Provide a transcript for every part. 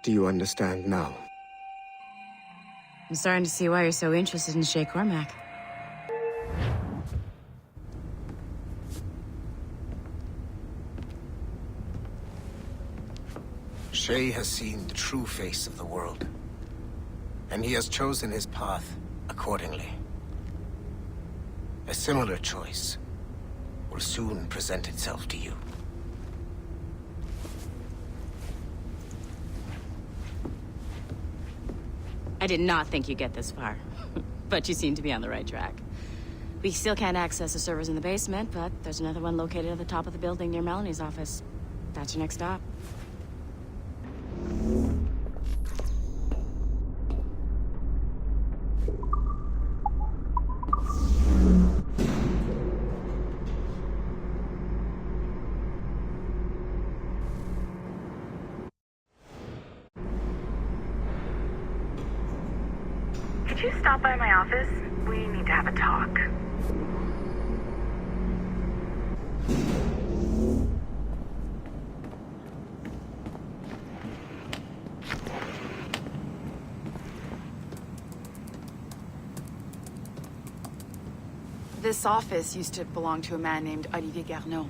Do you understand now? I'm starting to see why you're so interested in Shay Cormac. Shay has seen the true face of the world, and he has chosen his path accordingly. A similar choice will soon present itself to you. I did not think you'd get this far, but you seem to be on the right track. We still can't access the servers in the basement, but there's another one located at the top of the building near Melanie's office. That's your next stop. Could you stop by my office? We need to have a talk. This office used to belong to a man named Olivier Garneau.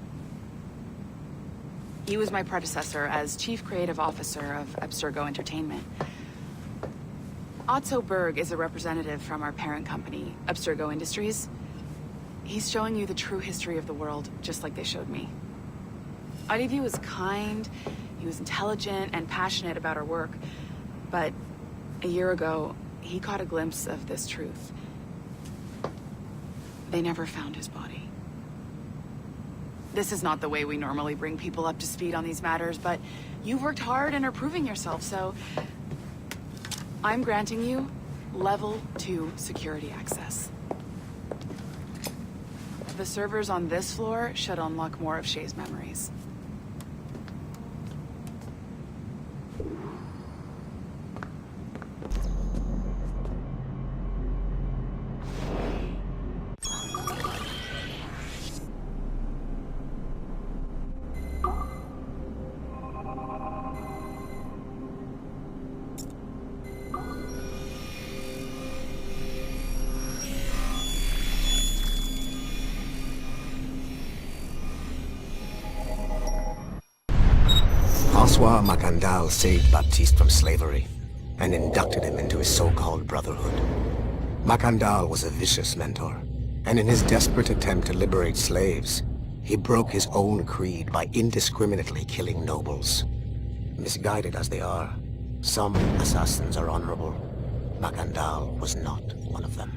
He was my predecessor as Chief Creative Officer of Abstergo Entertainment. Otto Berg is a representative from our parent company, Abstergo Industries. He's showing you the true history of the world, just like they showed me. Olivier was kind, he was intelligent and passionate about our work, but a year ago, he caught a glimpse of this truth. They never found his body. This is not the way we normally bring people up to speed on these matters, but you've worked hard and are proving yourself, so I'm granting you Level 2 security access. The servers on this floor should unlock more of Shay's memories. François Macandal saved Baptiste from slavery and inducted him into his so-called brotherhood. Macandal was a vicious mentor, and in his desperate attempt to liberate slaves, he broke his own creed by indiscriminately killing nobles. Misguided as they are, some assassins are honorable. Macandal was not one of them.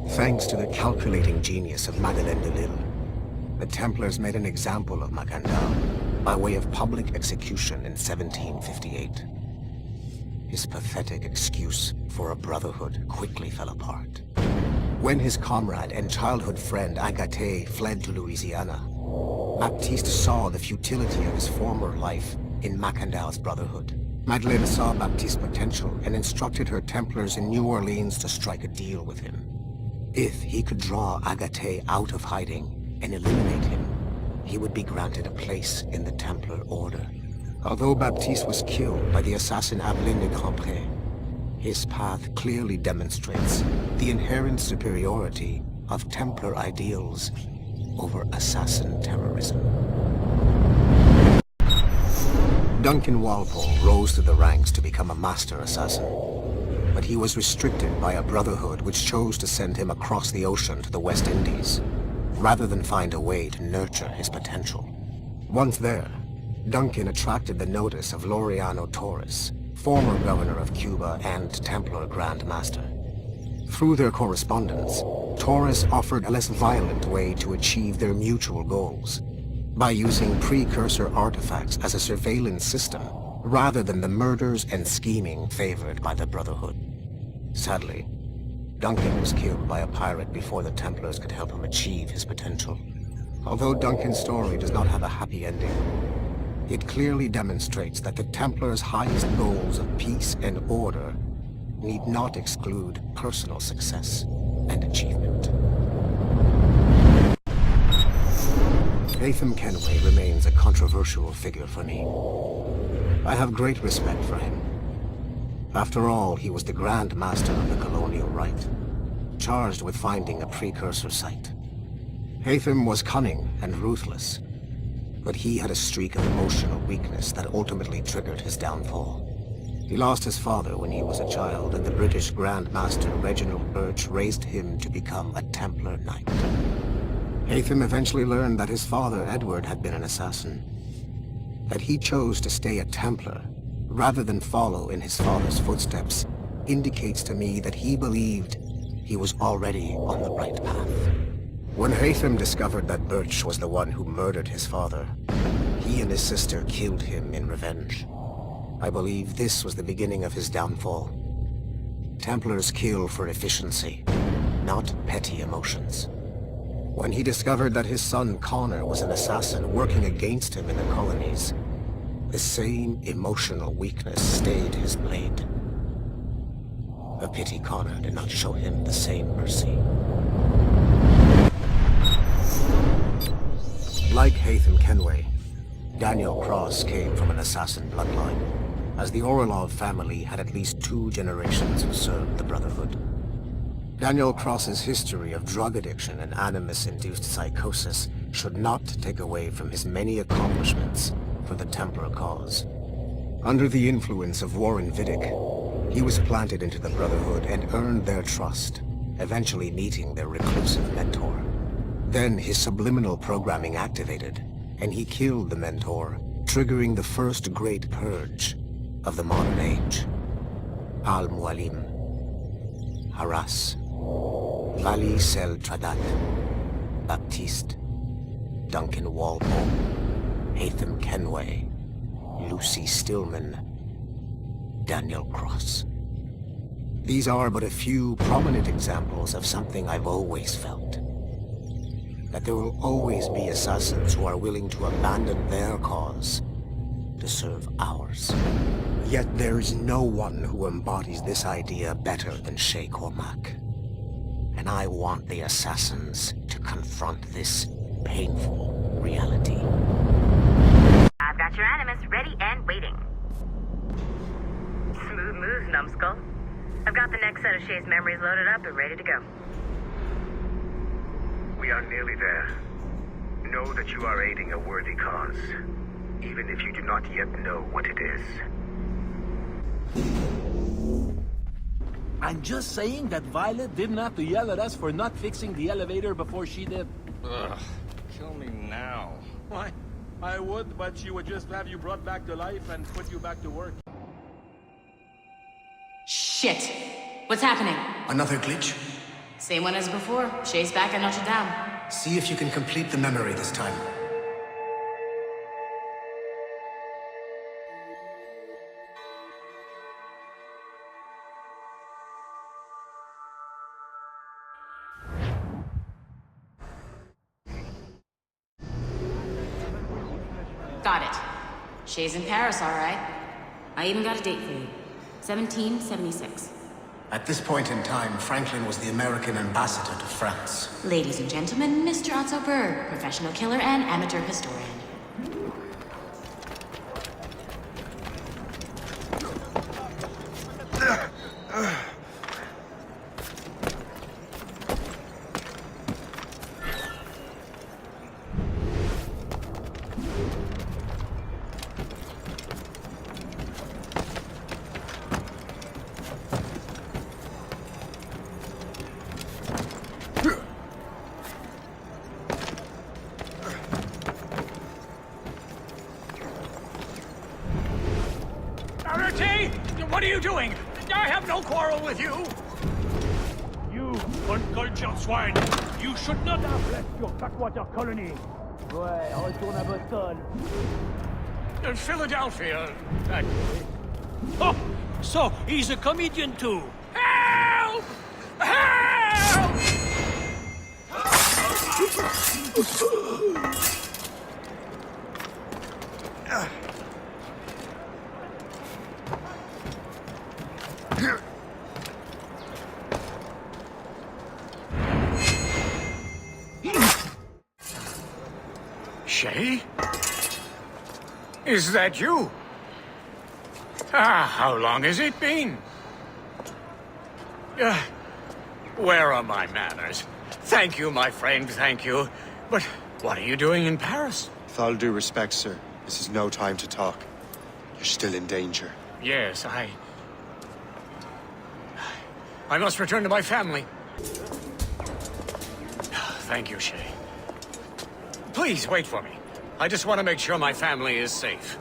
Thanks to the calculating genius of Madeleine de Lille, the Templars made an example of Macandal by way of public execution in 1758. His pathetic excuse for a brotherhood quickly fell apart. When his comrade and childhood friend Agathe fled to Louisiana, Baptiste saw the futility of his former life in Macandal's brotherhood. Madeleine saw Baptiste's potential and instructed her Templars in New Orleans to strike a deal with him. If he could draw Agathe out of hiding and eliminate him, he would be granted a place in the Templar Order. Although Baptiste was killed by the assassin Aveline de Grandpré, his path clearly demonstrates the inherent superiority of Templar ideals over assassin terrorism. Duncan Walpole rose to the ranks to become a master assassin, but he was restricted by a brotherhood which chose to send him across the ocean to the West Indies, rather than find a way to nurture his potential. Once there, Duncan attracted the notice of Laureano Torres, former governor of Cuba and Templar Grand Master. Through their correspondence, Torres offered a less violent way to achieve their mutual goals, by using precursor artifacts as a surveillance system, rather than the murders and scheming favored by the Brotherhood. Sadly, Duncan was killed by a pirate before the Templars could help him achieve his potential. Although Duncan's story does not have a happy ending, it clearly demonstrates that the Templars' highest goals of peace and order need not exclude personal success and achievement. Latham Kenway remains a controversial figure for me. I have great respect for him, After all, he was the Grand Master of the Colonial Rite, charged with finding a precursor site. Hatham was cunning and ruthless, but he had a streak of emotional weakness that ultimately triggered his downfall. He lost his father when he was a child, and the British Grand Master Reginald Birch raised him to become a Templar Knight. Hatham eventually learned that his father, Edward, had been an assassin. That he chose to stay a Templar, rather than follow in his father's footsteps, indicates to me that he believed he was already on the right path. When Hatham discovered that Birch was the one who murdered his father, he and his sister killed him in revenge. I believe this was the beginning of his downfall. Templars kill for efficiency, not petty emotions. When he discovered that his son Connor was an assassin working against him in the colonies, the same emotional weakness stayed his blade. A pity Connor did not show him the same mercy. Like Hatham Kenway, Daniel Cross came from an assassin bloodline, as the Orlov family had at least 2 generations who served the Brotherhood. Daniel Cross's history of drug addiction and animus-induced psychosis should not take away from his many accomplishments for the Templar cause. Under the influence of Warren Vidic, he was planted into the Brotherhood and earned their trust, eventually meeting their reclusive mentor. Then his subliminal programming activated, and he killed the mentor, triggering the first great purge of the modern age. Al-Mualim, Haras, Vali Sel Tradat, Baptiste, Duncan Walpole, Hatham Kenway, Lucy Stillman, Daniel Cross. These are but a few prominent examples of something I've always felt. That there will always be assassins who are willing to abandon their cause to serve ours. Yet there is no one who embodies this idea better than Shay Cormac. And I want the assassins to confront this painful reality. I've got your animus ready and waiting. Smooth moves, numbskull. I've got the next set of Shay's memories loaded up and ready to go. We are nearly there. Know that you are aiding a worthy cause, even if you do not yet know what it is. I'm just saying that Violet didn't have to yell at us for not fixing the elevator before she did. Ugh, kill me now. Why? I would, but she would just have you brought back to life and put you back to work. Shit! What's happening? Another glitch? Same one as before. Shay's back at Notre Dame. See if you can complete the memory this time. Got it. Shay's in Paris, all right. I even got a date for you. 1776. At this point in time, Franklin was the American ambassador to France. Ladies and gentlemen, Mr. Otto Berg, professional killer and amateur historian. What are you doing? I have no quarrel with you! You uncultured swine! You should not have left your backwater colony! Ouais, retourne à votre sol. Philadelphia, actually. Oh, so he's a comedian too. Help! Help! Shay? Is that you? How long has it been? Where are my manners? Thank you, my friend, thank you. But what are you doing in Paris? With all due respect, sir, this is no time to talk. You're still in danger. Yes, I must return to my family. Thank you, Shay. Please, wait for me. I just want to make sure my family is safe.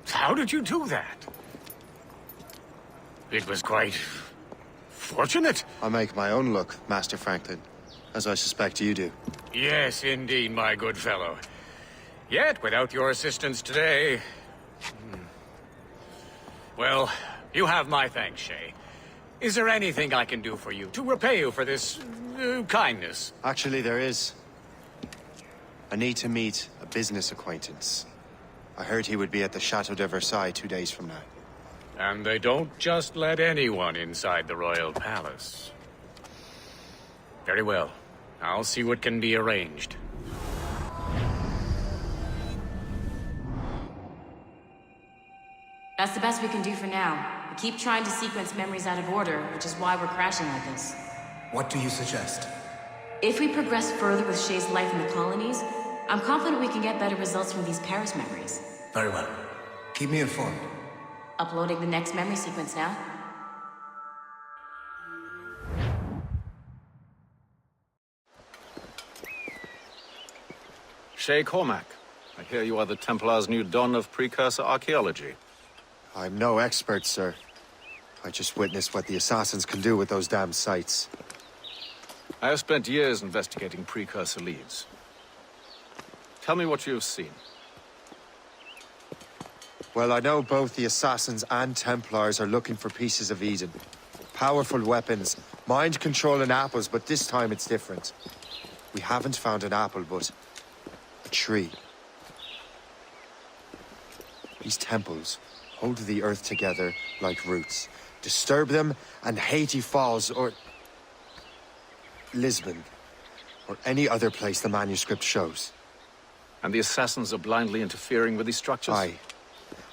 How did you do that? It was quite fortunate. I make my own luck, Master Franklin, as I suspect you do. Yes, indeed, my good fellow. Yet, without your assistance today... Well, you have my thanks, Shay. Is there anything I can do for you to repay you for this kindness? Actually, there is. I need to meet a business acquaintance. I heard he would be at the Chateau de Versailles 2 days from now. And they don't just let anyone inside the royal palace. Very well. I'll see what can be arranged. That's the best we can do for now. We keep trying to sequence memories out of order, which is why we're crashing like this. What do you suggest? If we progress further with Shay's life in the colonies, I'm confident we can get better results from these Paris memories. Very well. Keep me informed. Uploading the next memory sequence now. Shay Cormac, I hear you are the Templar's new don of precursor archaeology. I'm no expert, sir. I just witnessed what the assassins can do with those damn sites. I have spent years investigating precursor leads. Tell me what you have seen. Well, I know both the Assassins and Templars are looking for pieces of Eden. Powerful weapons, mind-controlling apples, but this time it's different. We haven't found an apple, but a tree. These temples hold the earth together like roots. Disturb them, and Haiti falls, or Lisbon, or any other place the manuscript shows. And the Assassins are blindly interfering with these structures? Aye.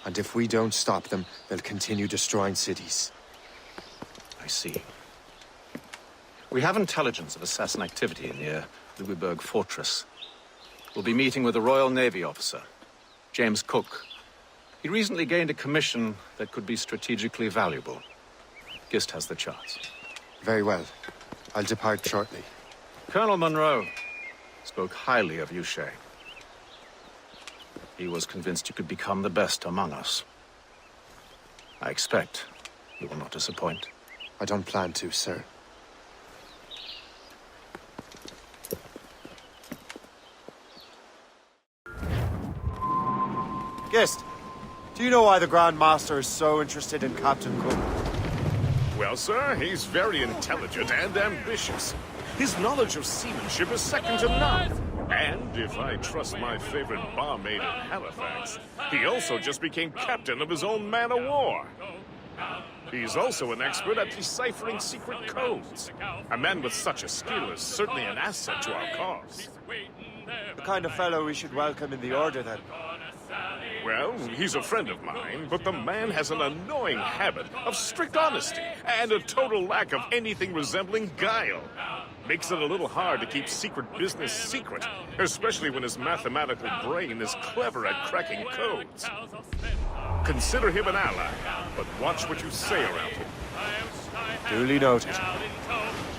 And if we don't stop them, they'll continue destroying cities. I see. We have intelligence of assassin activity near Louisburg Fortress. We'll be meeting with a Royal Navy officer, James Cook. He recently gained a commission that could be strategically valuable. Gist has the charts. Very well. I'll depart shortly. Colonel Monroe spoke highly of you, Shay. He was convinced you could become the best among us. I expect you will not disappoint. I don't plan to, sir. Guest, do you know why the Grand Master is so interested in Captain Cook? Well, sir, he's very intelligent and ambitious. His knowledge of seamanship is second to none. And if I trust my favorite barmaid in Halifax, he also just became captain of his own man-of-war. He's also an expert at deciphering secret codes. A man with such a skill is certainly an asset to our cause. The kind of fellow we should welcome in the Order, then. Well, he's a friend of mine, but the man has an annoying habit of strict honesty and a total lack of anything resembling guile. Makes it a little hard to keep secret business secret, especially when his mathematical brain is clever at cracking codes. Consider him an ally, but watch what you say around him. Duly noted.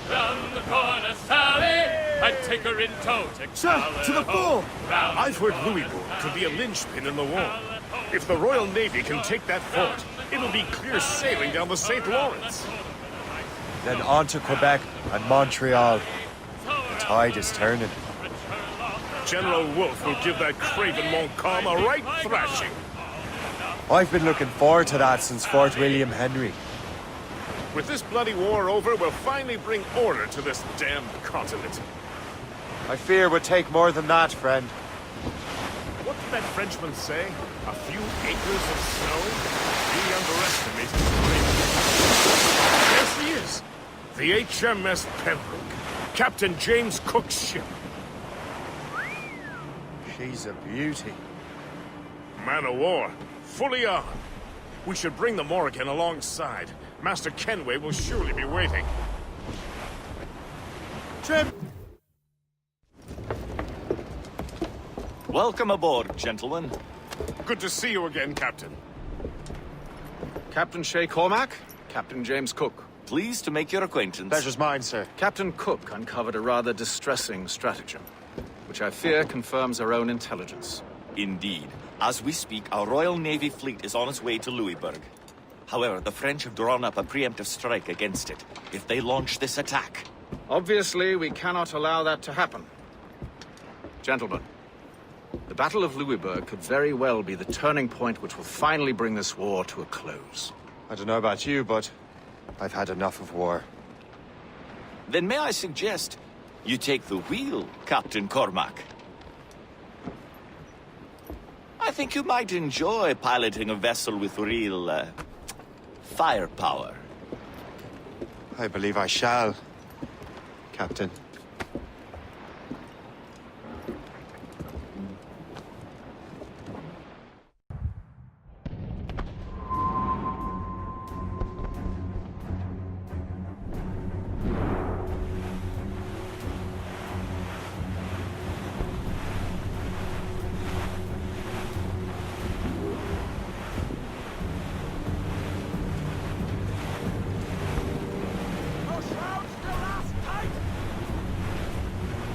Round the corner, Sally! I'd take her in tow to Sir, to the fore! I've heard Louisbourg could be a linchpin in the war. If the Royal Navy can take that fort, it'll be clear sailing down the St. Lawrence. Then on to Quebec and Montreal. The tide is turning. General Wolfe will give that craven Montcalm a right thrashing. I've been looking forward to that since Fort William Henry. With this bloody war over, we'll finally bring order to this damned continent. I fear it would take more than that, friend. What did that Frenchman say? A few acres of snow? He underestimated the Yes, he is. The HMS Pembroke, Captain James Cook's ship. She's a beauty. Man of war, fully on. We should bring the Morrigan alongside. Master Kenway will surely be waiting. Jim! Welcome aboard, gentlemen. Good to see you again, Captain. Captain Shay Cormac, Captain James Cook. Pleased to make your acquaintance. Pleasure's mine, sir. Captain Cook uncovered a rather distressing stratagem, which I fear confirms our own intelligence. Indeed. As we speak, our Royal Navy fleet is on its way to Louisbourg. However, the French have drawn up a preemptive strike against it if they launch this attack. Obviously, we cannot allow that to happen. Gentlemen, the Battle of Louisbourg could very well be the turning point which will finally bring this war to a close. I don't know about you, but I've had enough of war. Then may I suggest you take the wheel, Captain Cormac? I think you might enjoy piloting a vessel with real, firepower. I believe I shall, Captain.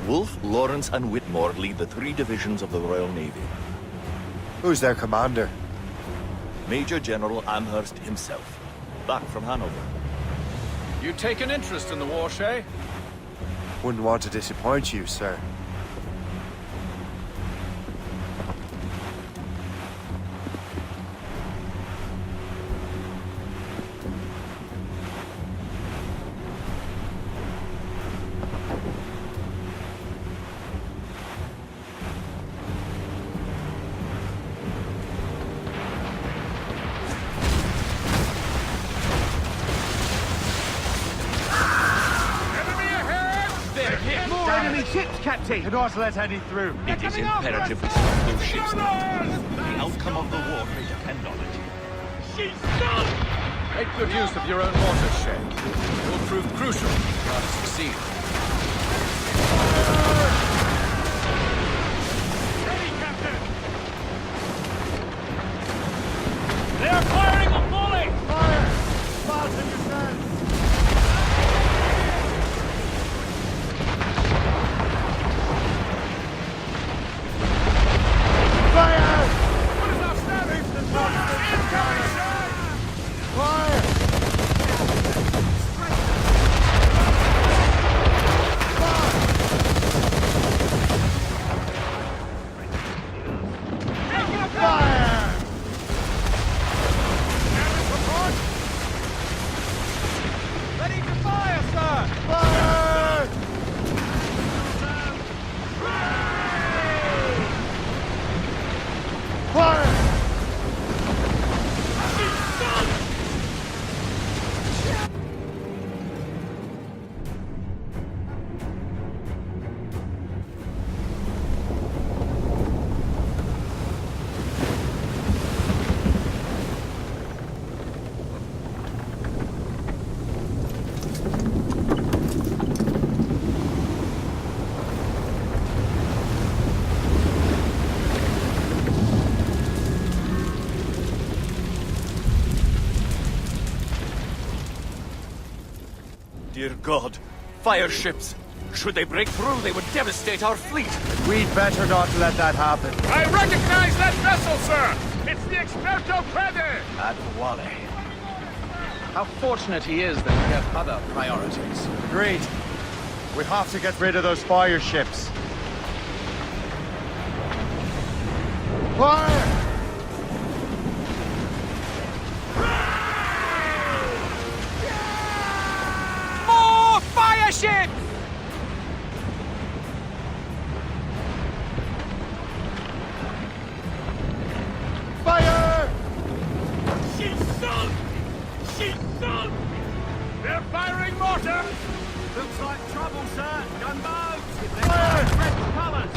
Wolfe, Lawrence, and Whitmore lead the 3 divisions of the Royal Navy. Who's their commander? Major General Amherst himself, back from Hanover. You take an interest in the war, Shay? Wouldn't want to disappoint you, sir. Captain! You don't let any through. It is imperative we stop those ships now. The outcome of the war may depend on it. She's done! Make good use of your own mortars, Shay. It will prove crucial if you are to succeed. Ready, Captain! They are firing a volley! Fire! Fasten yourselves! Fire! What is our status? Incoming shot! Fire! Dear God, fire ships! Should they break through, they would devastate our fleet! We'd better not let that happen. I recognize that vessel, sir! It's the Experto Crede! Adewale. How fortunate he is that we have other priorities. Agreed. We have to get rid of those fire ships. Fire! More fire ships! Fire! She's sunk! She's sunk! They're firing mortars! Looks like trouble, sir. Gunboats! Fire! Red colours!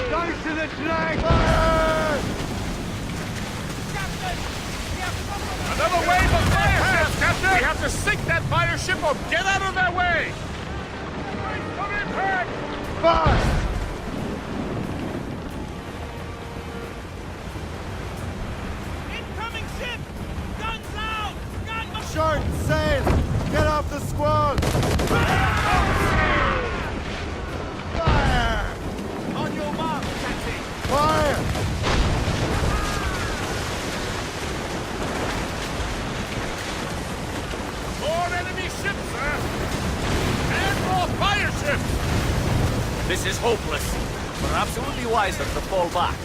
Go to the drag! Fire! Another wave of fire ships, Captain! We have to sink that fire ship or get out of their way! Coming back! Fire! Incoming ship! Guns out! Guns Short sail! Get off the squall! Fire! on your mark, Captain! Fire! More enemy ships, sir! And more fire ships! This is hopeless. Perhaps it would be wiser to fall back.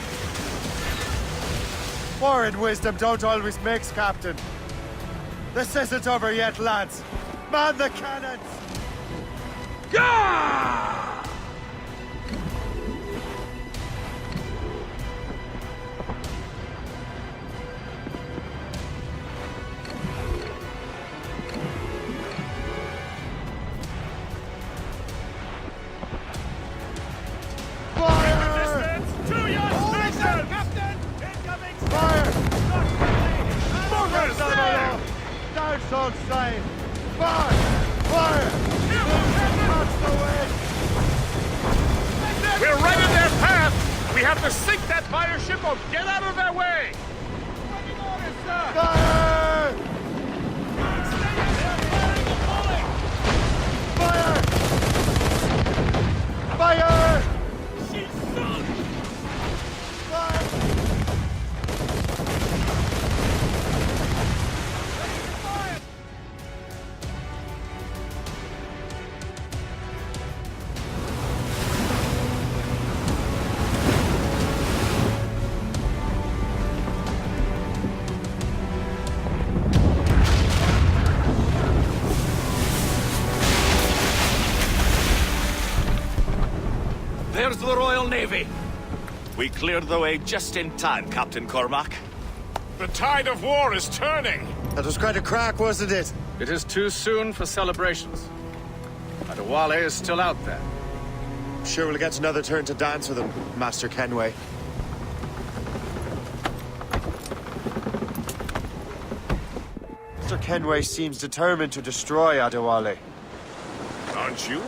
Foreign wisdom don't always mix, Captain. This isn't over yet, lads. Man the cannons! Fire! To your station! Captain! Incoming Fire! Mortars there! Douse on sail! Fire! Fire! Catch the wind! We're right in their path! We have to sink that fire ship or get out of their way! Fire! Fire! Fire! There's the Royal Navy. We cleared the way just in time, Captain Cormac. The tide of war is turning! That was quite a crack, wasn't it? It is too soon for celebrations. Adewale is still out there. Sure we'll get another turn to dance with him, Master Kenway. Master Kenway seems determined to destroy Adewale. Aren't you?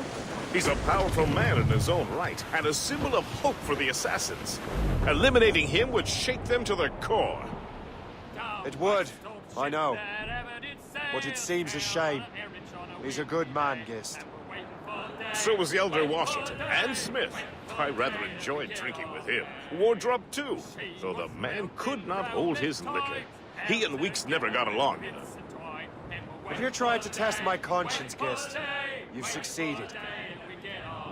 He's a powerful man in his own right, and a symbol of hope for the assassins. Eliminating him would shake them to their core. It would, I know. But it seems a shame. He's a good man, Gist. So was the Elder Washington, and Smith. I rather enjoyed drinking with him. Wardrop, too, though the man could not hold his liquor. He and Weeks never got along, you know. If you're trying to test my conscience, Gist, you've succeeded.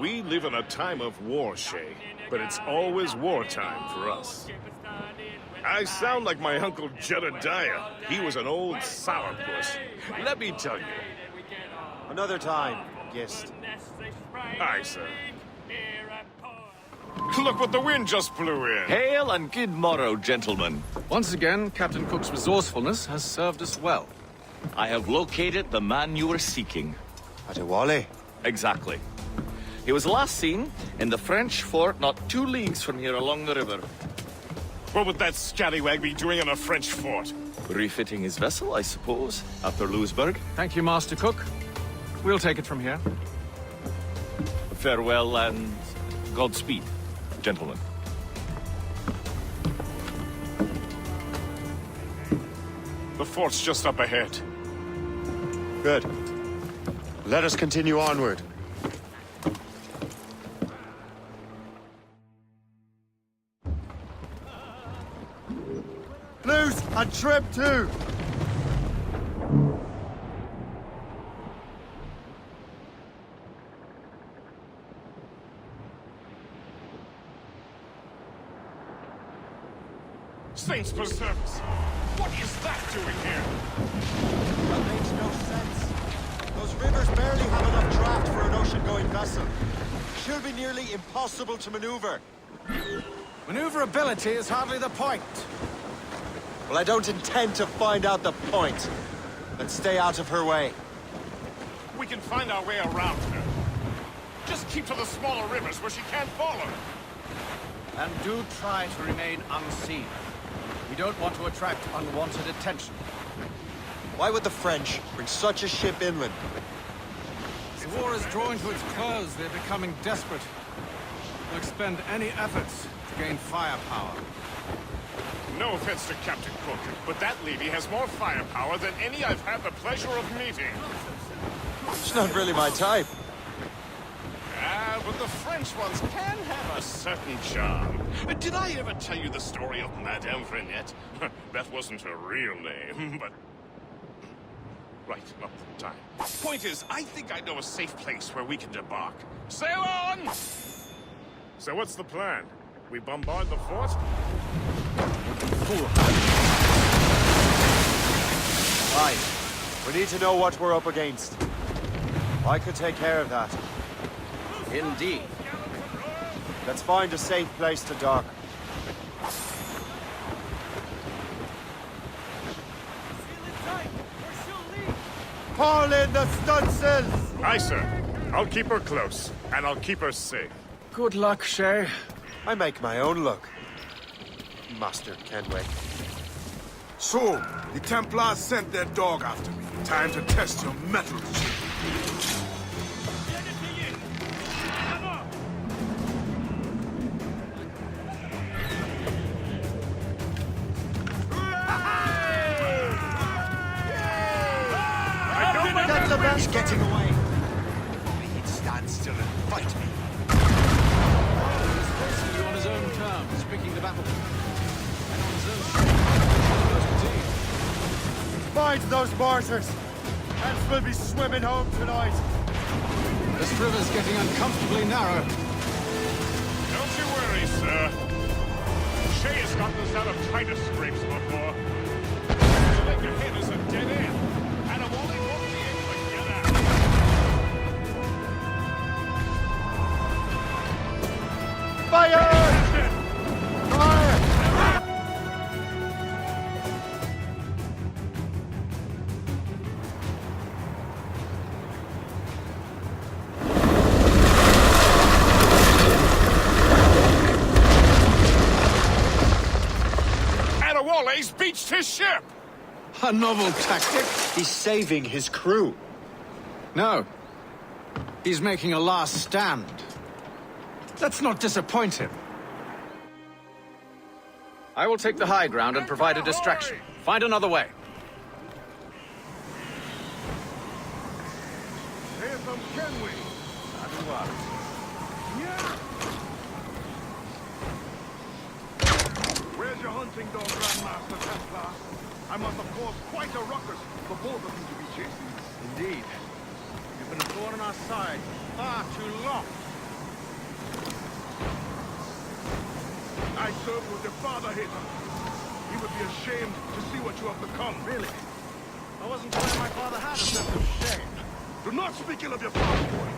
We live in a time of war, Shay, but it's always wartime for us. I sound like my Uncle Jedediah. He was an old sourpuss. Let me tell you. Another time, Gist. Aye, sir. Look what the wind just blew in. Hail and good morrow, gentlemen. Once again, Captain Cook's resourcefulness has served us well. I have located the man you were seeking. Adewale? Exactly. He was last seen in the French fort not 2 leagues from here along the river. What would that scallywag be doing in a French fort? Refitting his vessel, I suppose, after Louisburg. Thank you, Master Cook. We'll take it from here. Farewell and Godspeed, gentlemen. The fort's just up ahead. Good. Let us continue onward. Loose and trim too! Saints preserve us! What is that doing here? That makes no sense. Those rivers barely have enough draft for an ocean-going vessel. Should be nearly impossible to maneuver. Maneuverability is hardly the point. Well, I don't intend to find out the point. Let's stay out of her way. We can find our way around her. Just keep to the smaller rivers where she can't follow. And do try to remain unseen. We don't want to attract unwanted attention. Why would the French bring such a ship inland? The war is drawing to its close. They're becoming desperate. They'll expend any efforts to gain firepower. No offense to Captain Cook, but that lady has more firepower than any I've had the pleasure of meeting. She's not really my type. Ah, but the French ones can have a certain charm. Did I ever tell you the story of Madame Renette? That wasn't her real name, but... Right, not the time. Point is, I think I know a safe place where we can debark. Sail on! So what's the plan? We bombard the fort? Right. We need to know what we're up against. I could take care of that. Indeed. Let's find a safe place to dock. Haul in the stunsails! Aye, sir. I'll keep her close, and I'll keep her safe. Good luck, Shay. I make my own luck. Master Kenway. So, the Templars sent their dog after me. Time to test your mettle. He's getting away. He'd stand still and fight me. He's facing you on his own terms, picking the battle. And on his own team. Find those martyrs! Else we'll be swimming home tonight. This river's getting uncomfortably narrow. Don't you worry, sir. Shay has gotten us out of tighter scrapes before. The lake ahead is a dead end, and I'm only won't be able to get out. Fire! Fire! Adewale's beached his ship! A novel tactic? He's saving his crew. No. He's making a last stand. Let's not disappoint him. I will take the high ground and provide a distraction. Find another way. Here's some Kenway. That's what. Where's your hunting dog, Grandmaster Templar? I must have caused quite a ruckus for both of you to be chasing me. Indeed. You've been a thorn on our side for far too long. I served with your father, Hater. He would be ashamed to see what you have become. Really? I wasn't aware my father had a sense of shame. Do not speak ill of your father, boy.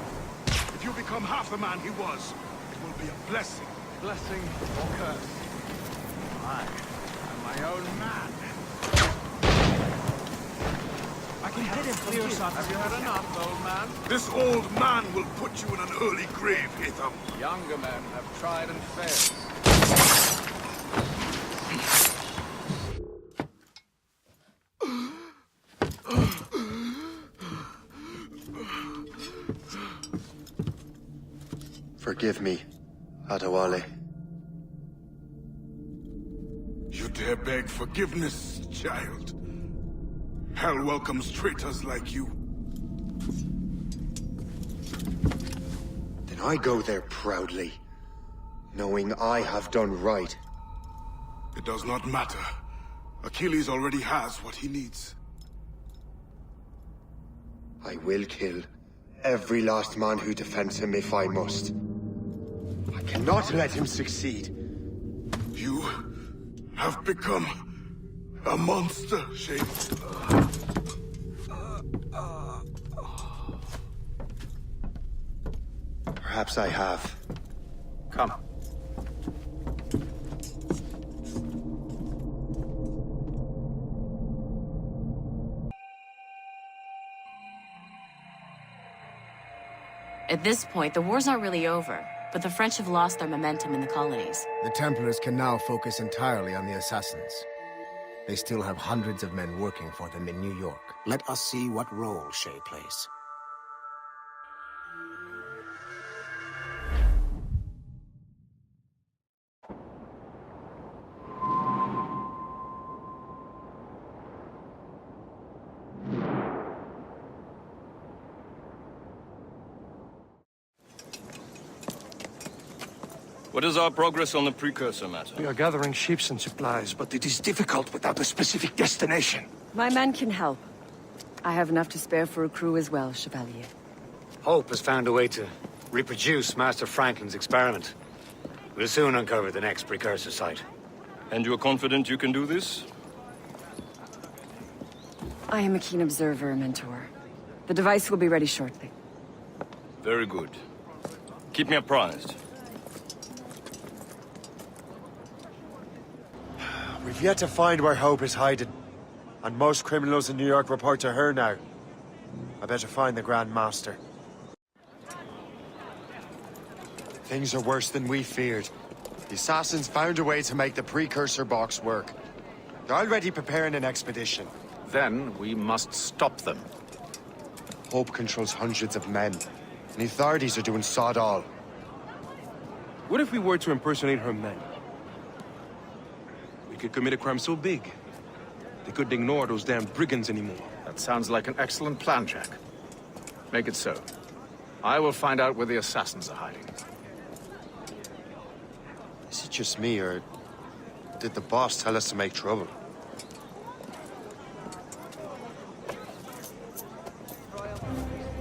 If you become half the man he was, it will be a blessing. Blessing or curse? I am my own man. I can hit him clear shot. Have you had enough, old man? This old man will put you in an early grave, Hatham. Younger men have tried and failed. Forgive me, Adewale. You dare beg forgiveness, child? Hell welcomes traitors like you. I go there proudly, knowing I have done right. It does not matter. Achilles already has what he needs. I will kill every last man who defends him if I must. I cannot let him succeed. You have become a monster, Shay. Perhaps I have. Come. At this point, the war's not really over, but the French have lost their momentum in the colonies. The Templars can now focus entirely on the assassins. They still have hundreds of men working for them in New York. Let us see what role Shay plays. What is our progress on the precursor matter? We are gathering ships and supplies, but it is difficult without a specific destination. My men can help. I have enough to spare for a crew as well, Chevalier. Hope has found a way to reproduce Master Franklin's experiment. We'll soon uncover the next precursor site. And you're confident you can do this? I am a keen observer, Mentor. The device will be ready shortly. Very good. Keep me apprised. We've yet to find where Hope is hiding. And most criminals in New York report to her now. I better find the Grand Master. Things are worse than we feared. The assassins found a way to make the precursor box work. They're already preparing an expedition. Then we must stop them. Hope controls hundreds of men. And the authorities are doing sod all. What if we were to impersonate her men? We could commit a crime so big, they couldn't ignore those damn brigands anymore. That sounds like an excellent plan, Jack. Make it so. I will find out where the assassins are hiding. Is it just me, or did the boss tell us to make trouble?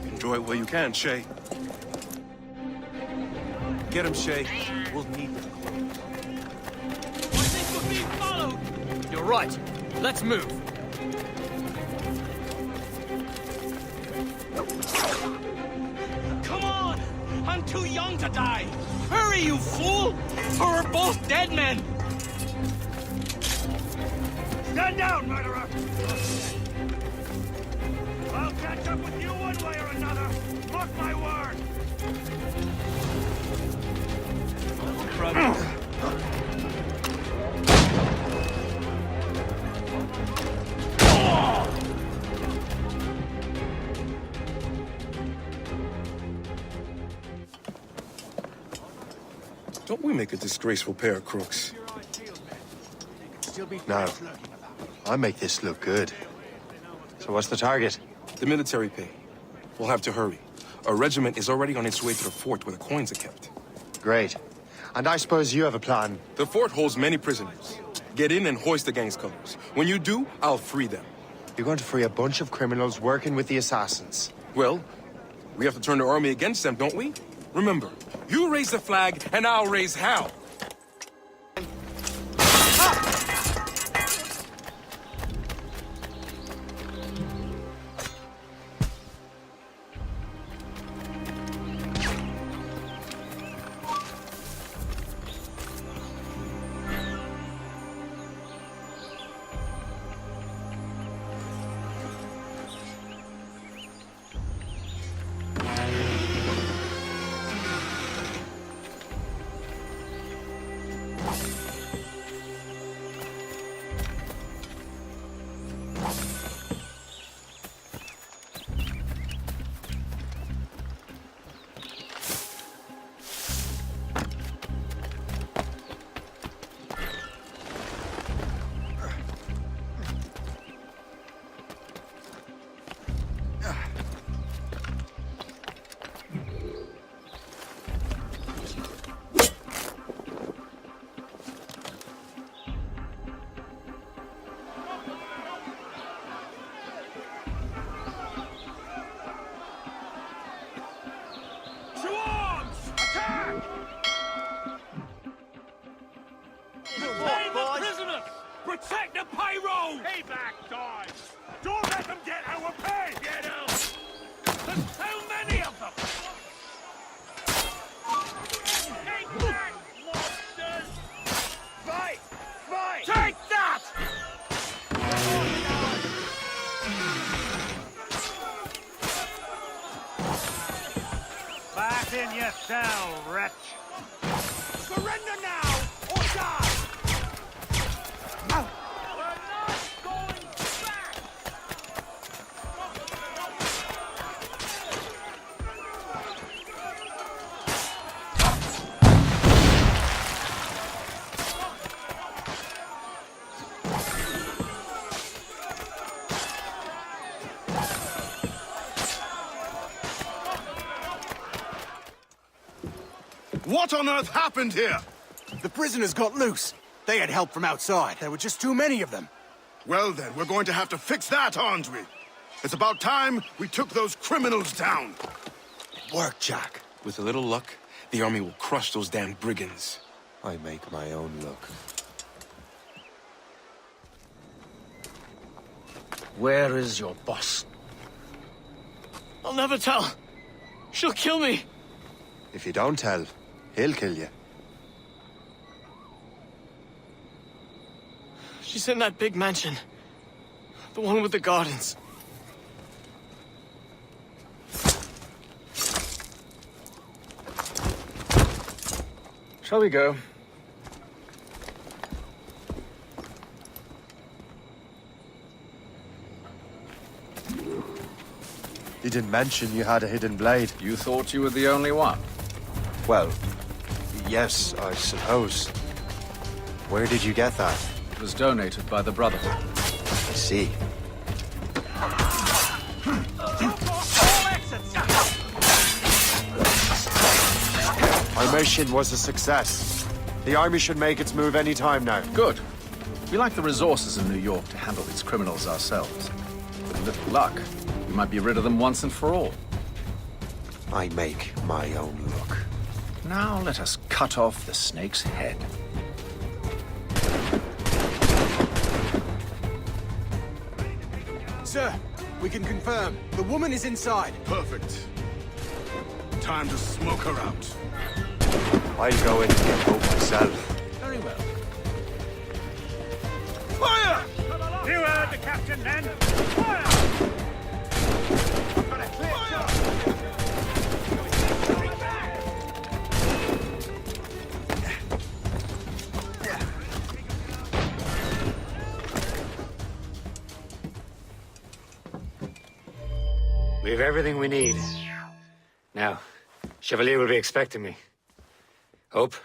Enjoy it while you can, Shay. Get him, Shay. We'll need them. I think we're being followed! You're right. Let's move. Come on! I'm too young to die! Hurry, you fool! Or we're both dead men! Stand down, murderer! I'll catch up with you one way or another! Mark my word! Don't we make a disgraceful pair of crooks? No. I make this look good. So what's the target? The military pay. We'll have to hurry. A regiment is already on its way to the fort where the coins are kept. Great. And I suppose you have a plan. The fort holds many prisoners. Get in and hoist the gang's colors. When you do, I'll free them. You're going to free a bunch of criminals working with the assassins. Well, we have to turn the army against them, don't we? Remember, you raise the flag and I'll raise hell. in your cell, wretch! Surrender now, or die! What on earth happened here? The prisoners got loose. They had help from outside. There were just too many of them. Well then, we're going to have to fix that, aren't we? It's about time we took those criminals down. Work, Jack. With a little luck, the army will crush those damn brigands. I make my own luck. Where is your boss? I'll never tell. She'll kill me. If you don't tell, he'll kill you. She's in that big mansion. The one with the gardens. Shall we go? You didn't mention you had a hidden blade. You thought you were the only one? Well, yes, I suppose. Where did you get that? It was donated by the Brotherhood. I see. Our mission was a success. The army should make its move any time now. Good. We lack the resources in New York to handle these criminals ourselves. With a little luck, we might be rid of them once and for all. I make my own luck. Now let us cut off the snake's head. Sir, we can confirm. The woman is inside. Perfect. Time to smoke her out. I'll go in and get Hope myself. Very well. Fire! You heard the captain, then. Fire! We have everything we need. Now, Chevalier will be expecting me. Hope?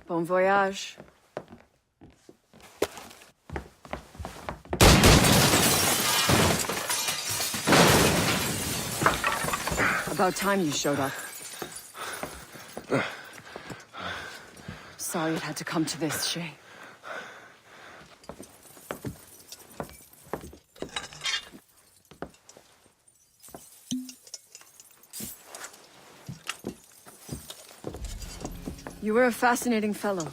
Bon voyage. About time you showed up. Sorry it had to come to this, Shay. You were a fascinating fellow.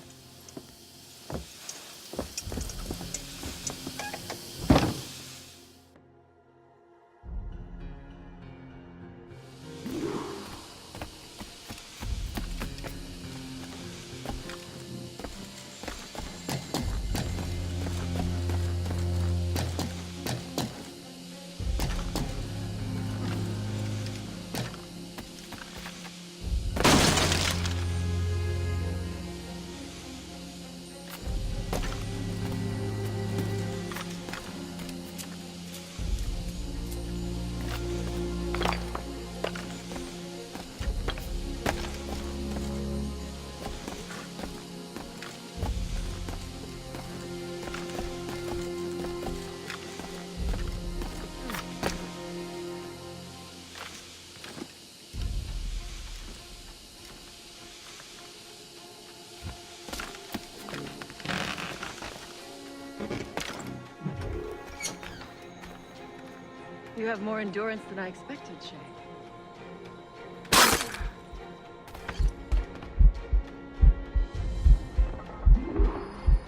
You have more endurance than I expected, Shay.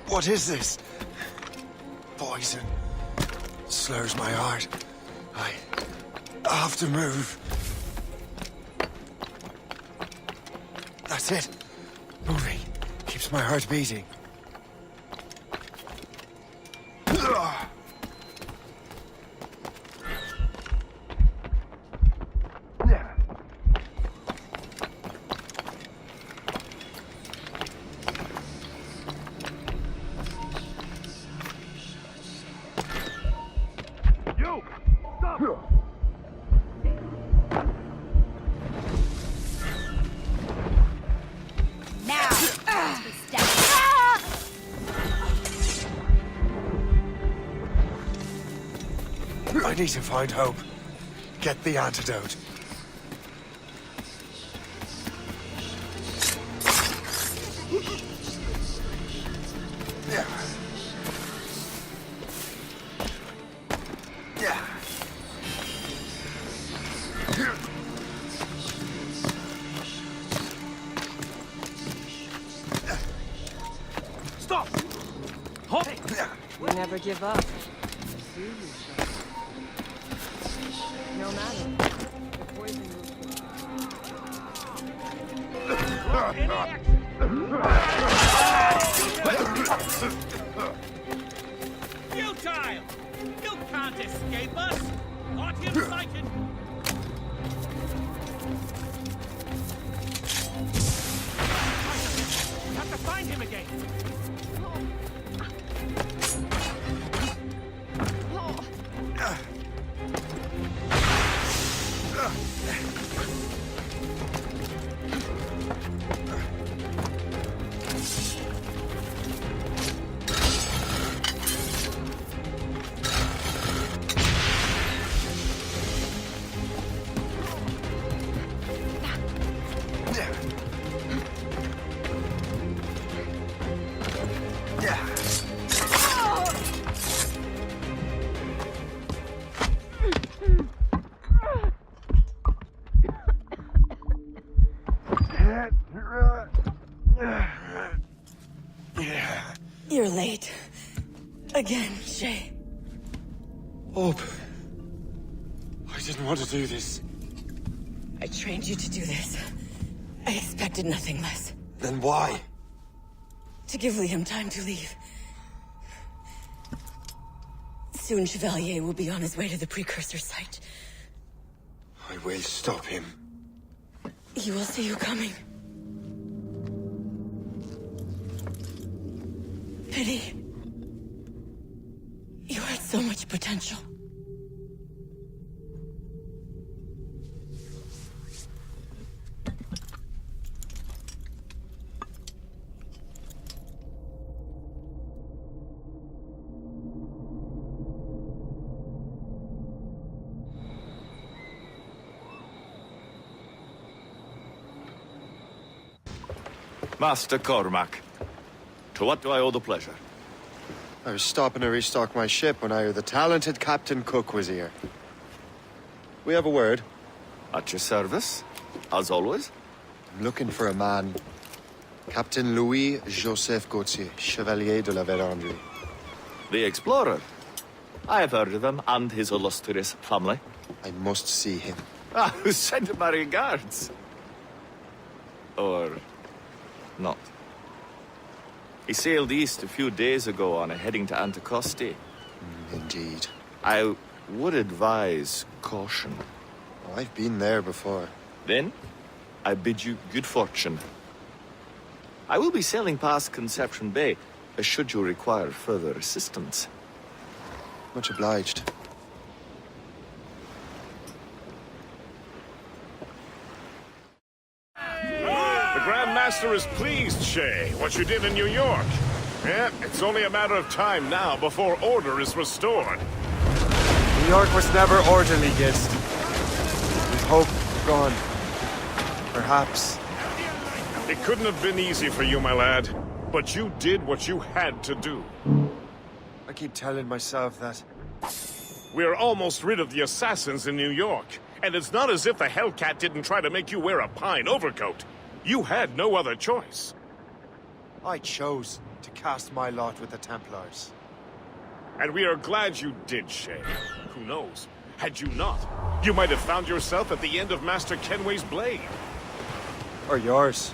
What is this? Poison. Slurs my heart. I have to move. That's it. Moving keeps my heart beating. No! Stop! Now! I need to find Hope. Get the antidote. Yeah. Yeah. Stop! Halt! We never give up. No matter. The poison Futile! You can't escape us! Got him sighted! We have to find him again! You're late. Again, Shay. Hope. I didn't want to do this. I trained you to do this. I expected nothing less. Then why? To give Liam time to leave. Soon Chevalier will be on his way to the precursor site. I will stop him. He will see you coming. Pity. You had so much potential. Master Cormac, to what do I owe the pleasure? I was stopping to restock my ship when I heard the talented Captain Cook was here. We have a word. At your service, as always. I'm looking for a man. Captain Louis-Joseph Gauthier, Chevalier de la Vérendrye. The explorer. I have heard of him and his illustrious family. I must see him. Ah, send my regards. Or not. He sailed east a few days ago on a heading to Anticosti. Indeed. I would advise caution. Oh, I've been there before. Then, I bid you good fortune. I will be sailing past Conception Bay, should you require further assistance. Much obliged. The Grand Master is pleased, Shay, what you did in New York. Yeah, it's only a matter of time now before order is restored. New York was never orderly, Gist. With Hope gone. Perhaps. It couldn't have been easy for you, my lad. But you did what you had to do. I keep telling myself that. We're almost rid of the assassins in New York. And it's not as if the Hellcat didn't try to make you wear a pine overcoat. You had no other choice. I chose to cast my lot with the Templars. And we are glad you did, Shay. Who knows? Had you not, you might have found yourself at the end of Master Kenway's blade. Or yours.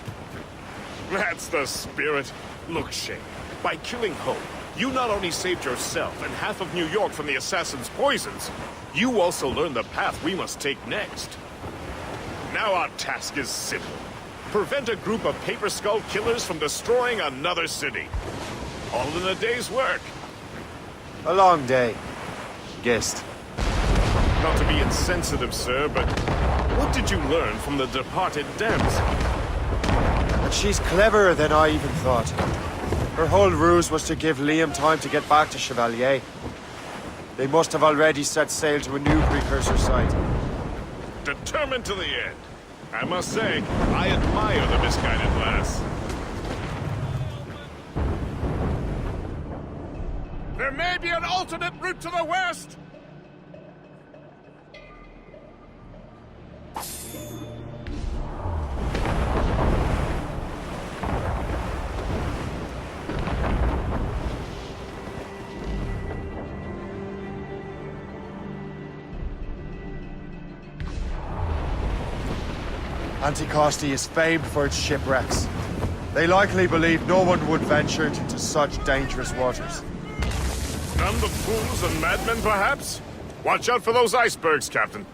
That's the spirit. Look, Shay, by killing Hope, you not only saved yourself and half of New York from the assassin's poisons, you also learned the path we must take next. Now our task is simple. Prevent a group of Paper Skull killers from destroying another city. All in a day's work. A long day. Gist. Not to be insensitive, sir, but what did you learn from the departed damsel? And she's cleverer than I even thought. Her whole ruse was to give Liam time to get back to Chevalier. They must have already set sail to a new precursor site. Determined to the end. I must say, I admire the misguided lass. There may be an alternate route to the west! Anticosti is famed for its shipwrecks. They likely believe no one would venture into such dangerous waters. None but fools and madmen, perhaps? Watch out for those icebergs, Captain.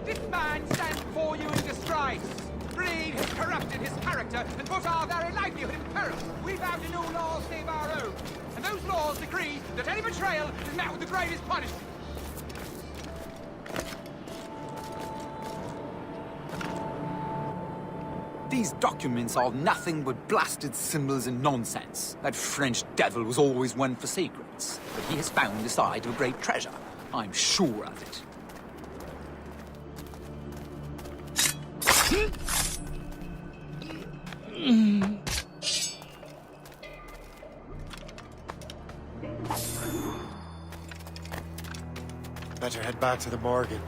This man stands before you in disgrace. Greed has corrupted his character and put our very livelihood in peril. We vow to new laws save our own, and those laws decree that any betrayal is met with the greatest punishment. These documents are nothing but blasted symbols and nonsense. That French devil was always one for secrets, but he has found the site of a great treasure. I'm sure of it. Better head back to the Morgan.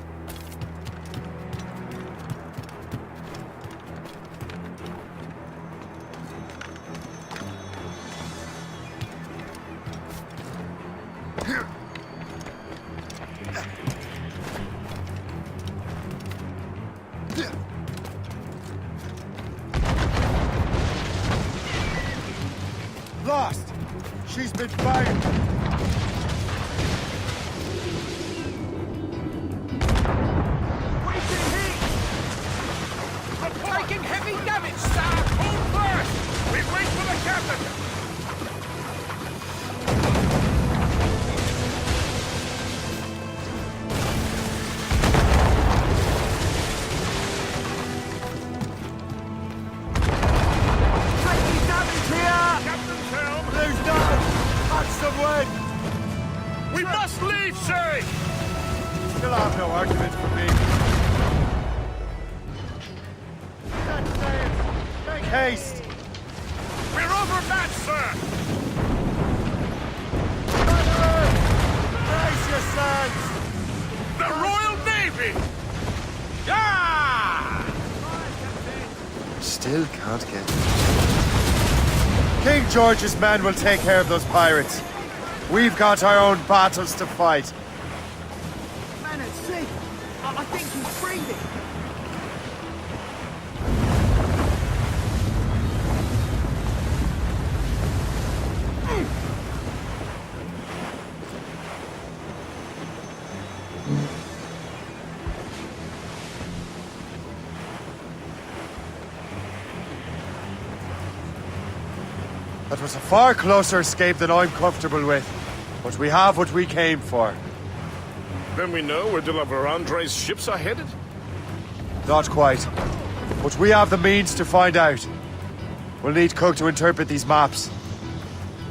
Lost! She's been fired! Taking heavy damage, sir! Hold first! We wait for the captain! Taking damage here! Captain's helm! Lose none! Catch some wind! We must leave, sir! Still have no argument for me. Make haste! We're overmatched, sir! Brace yourselves! The Royal Navy! Ah! Still can't get King George's men will take care of those pirates. We've got our own battles to fight. Man at sea! I think he's breathing! That was a far closer escape than I'm comfortable with. But we have what we came for. Then we know where De La Vérendrye's ships are headed? Not quite. But we have the means to find out. We'll need Cook to interpret these maps.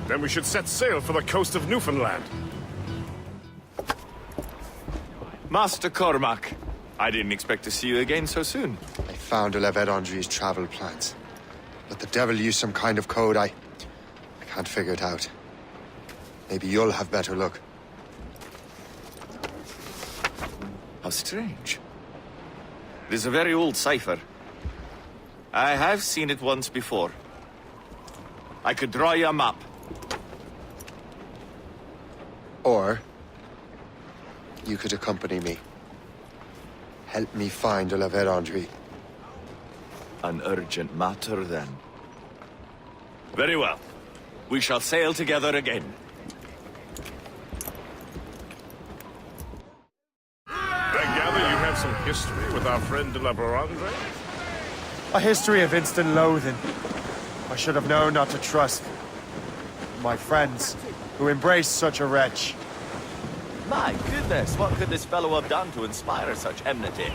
Then we should set sail for the coast of Newfoundland. Master Cormac, I didn't expect to see you again so soon. I found Le Vérendrye's travel plans. But the devil used some kind of code. I can't figure it out. Maybe you'll have better luck. How strange. It is a very old cipher. I have seen it once before. I could draw you a map. Or you could accompany me. Help me find La Vérendrye. An urgent matter, then. Very well. We shall sail together again. I gather you have some history with our friend de la Vérendrye? A history of instant loathing. I should have known not to trust my friends who embraced such a wretch. My goodness, what could this fellow have done to inspire such enmity?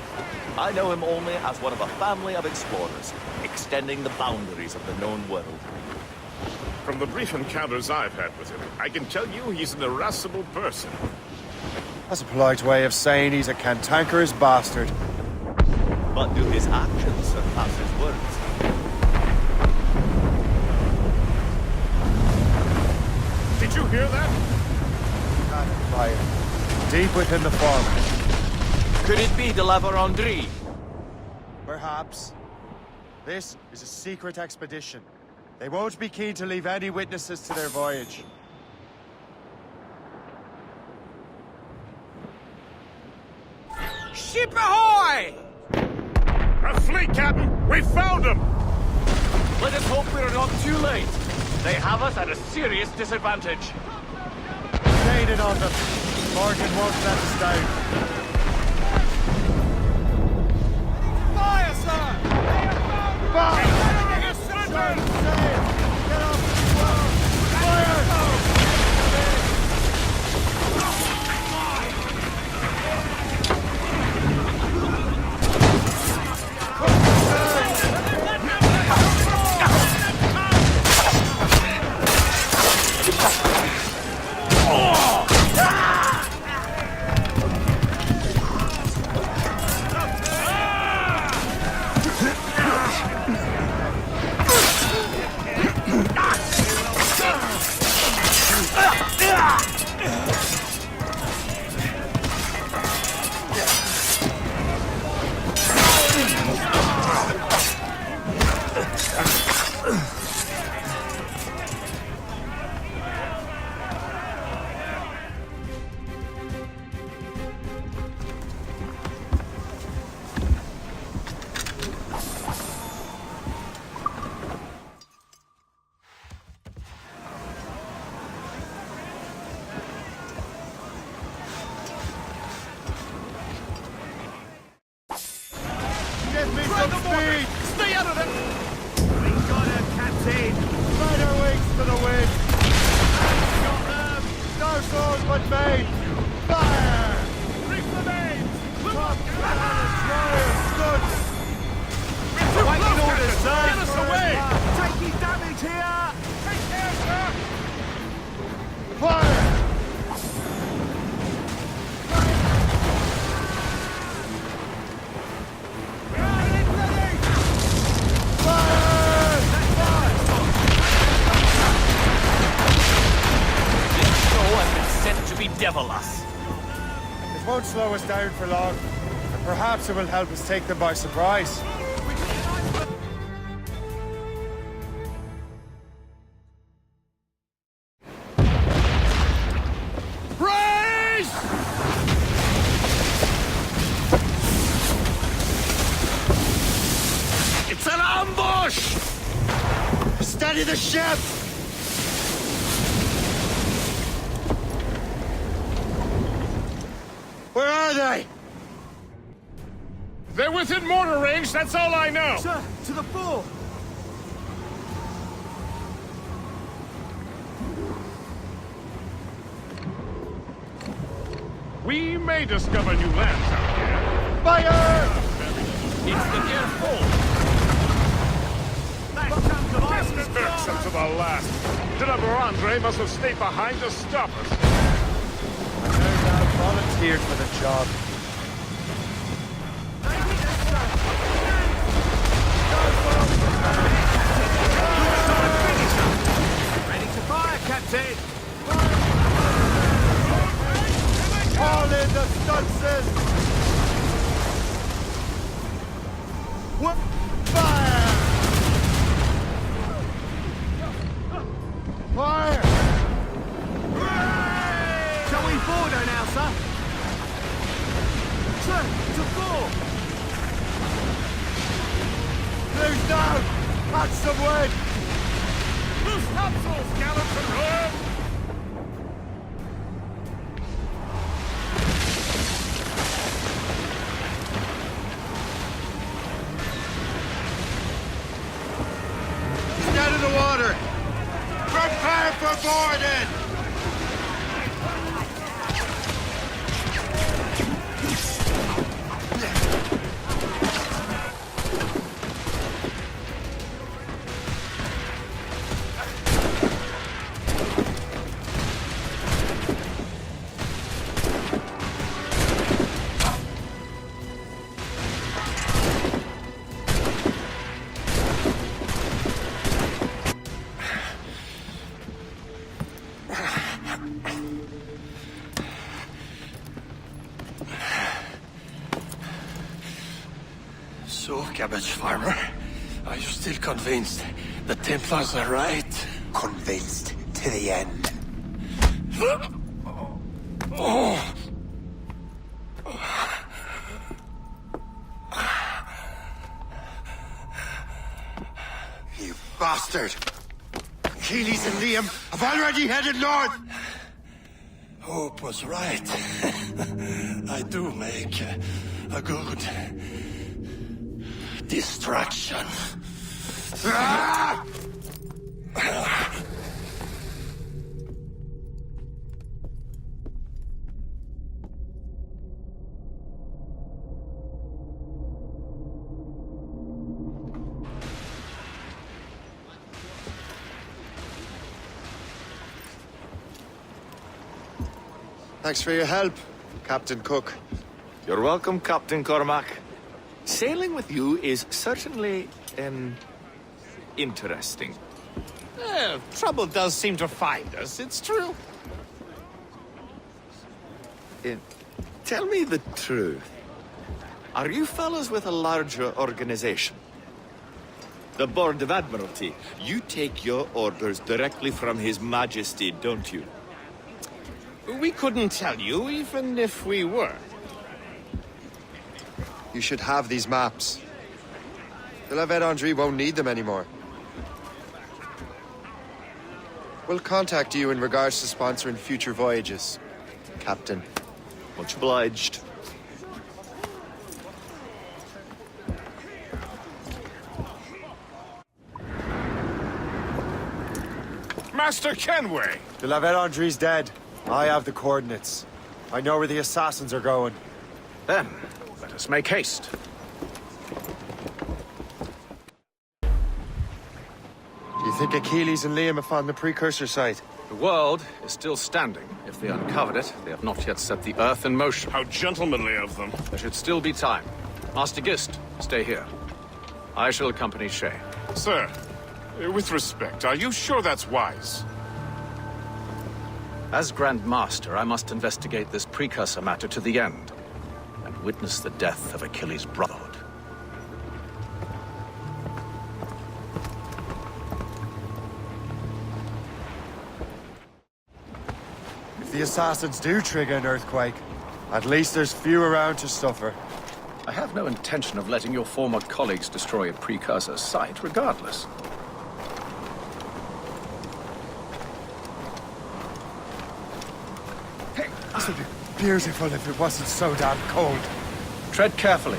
I know him only as one of a family of explorers, extending the boundaries of the known world. From the brief encounters I've had with him, I can tell you he's an irascible person. That's a polite way of saying he's a cantankerous bastard. But do his actions surpass his words? Did you hear that? Cannon fire. Deep within the farm. Could it be de la Vérendrye? Perhaps. This is a secret expedition. They won't be keen to leave any witnesses to their voyage. Ship ahoy! A fleet, Captain! We found them! Let us hope we're not too late. They have us at a serious disadvantage. Gaining on them. Morgan won't let us down. Fire, sir! They have found the Fire! Get off the wall! Fire! Give me some speed! Stay out of it! We got her, Captain! Spread our wings to the wind! Got them! No souls but made! Fire! Rig the mains! Top cannon destroyer stood! Waiting orders, sir! Get us away! Taking damage here! Take care, sir! Fire! Devil us. It won't slow us down for long, and perhaps it will help us take them by surprise. Raise! It's an ambush! Steady the ship! Where are they? They're within mortar range, that's all I know! Sir, to the fore! We may discover new lands out here. Fire! It's the near full. Except to the last. De la Vérendrye must have stayed behind to stop us. I no doubt volunteered for the job. Ready to fire, Captain! All in the stunces! What? Fire! Catch some wind! Loose topsails, gallants and rowers! Get in the water! Prepare for boarding! So, cabbage farmer, are you still convinced the Templars are right? Convinced to the end. Oh. You bastard! Achilles and Liam have already headed north! Hope was right. I do make a good distraction. Ah! Thanks for your help, Captain Cook. You're welcome, Captain Cormac. Sailing with you is certainly, interesting. Trouble does seem to find us, it's true. Tell me the truth. Are you fellas with a larger organization? The Board of Admiralty. You take your orders directly from His Majesty, don't you? We couldn't tell you, even if we were. You should have these maps. The La Vedendry won't need them anymore. We'll contact you in regards to sponsoring future voyages, Captain. Much obliged. Master Kenway! The La Vedendry's dead. I have the coordinates. I know where the assassins are going. Then, let us make haste. Do you think Achilles and Liam have found the precursor site? The world is still standing. If they uncovered it, they have not yet set the Earth in motion. How gentlemanly of them. There should still be time. Master Gist, stay here. I shall accompany Shay. Sir, with respect, are you sure that's wise? As Grand Master, I must investigate this precursor matter to the end, and witness the death of Achilles' brotherhood. If the assassins do trigger an earthquake, at least there's few around to suffer. I have no intention of letting your former colleagues destroy a precursor site, regardless. This would be beautiful if it wasn't so damn cold. Tread carefully.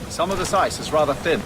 Some of this ice is rather thin.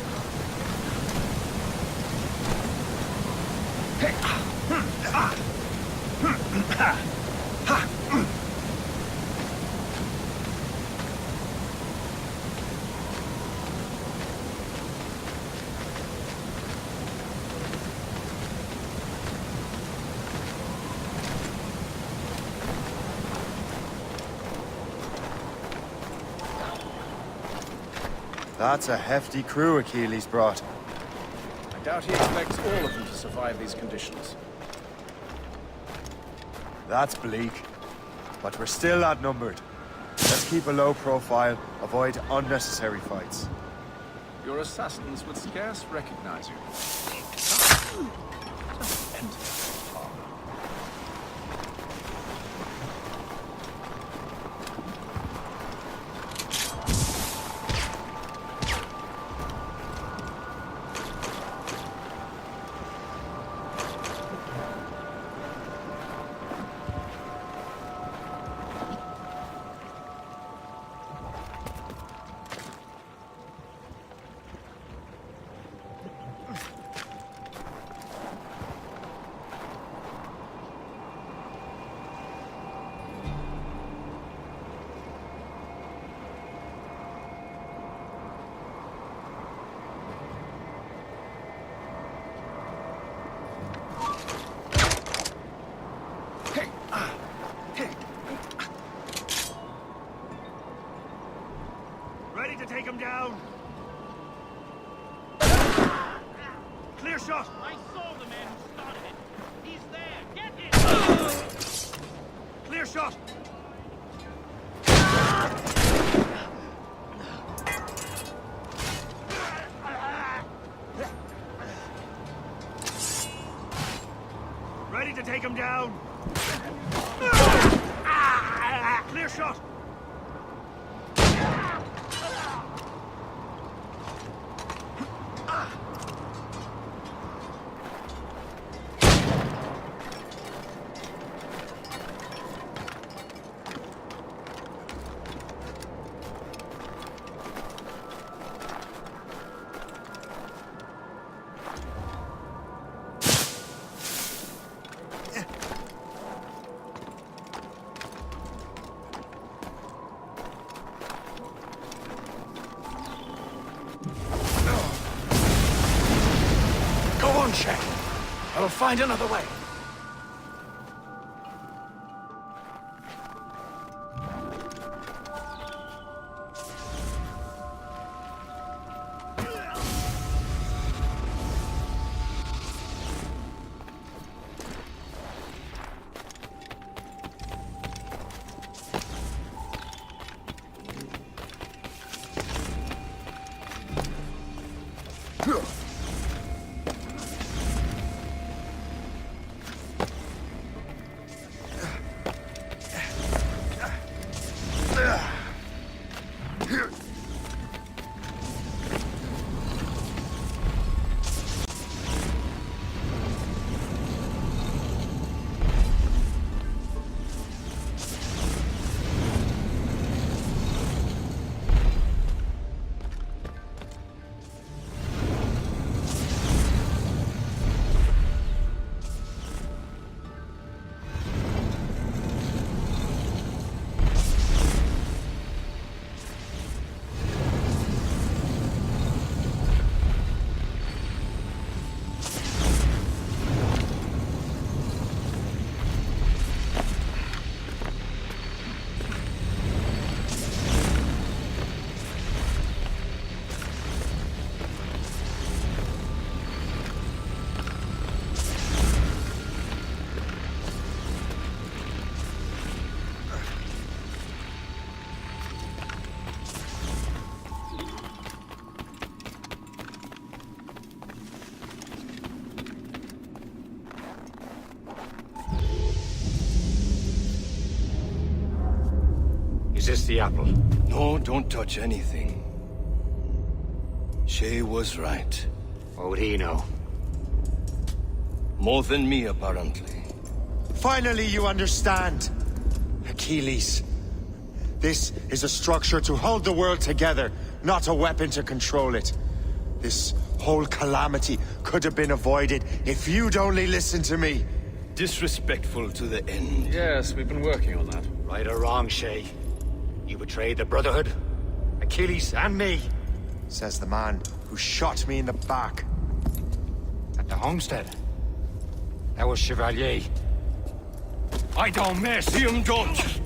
That's a hefty crew Achilles brought. I doubt he expects all of them to survive these conditions. That's bleak. But we're still outnumbered. Let's keep a low profile, avoid unnecessary fights. Your assassins would scarce recognize you. saw the man who started it. He's there. Get him! Clear shot. Ready to take him down. Clear shot. I will find another way. Is this the apple? No, don't touch anything. Shay was right. What would he know? More than me, apparently. Finally, you understand. Achilles. This is a structure to hold the world together, not a weapon to control it. This whole calamity could have been avoided if you'd only listened to me. Disrespectful to the end. Yes, we've been working on that. Right or wrong, Shay? You betrayed the Brotherhood, Achilles, and me. Says the man who shot me in the back. At the homestead. That was Chevalier. I don't miss him, don't!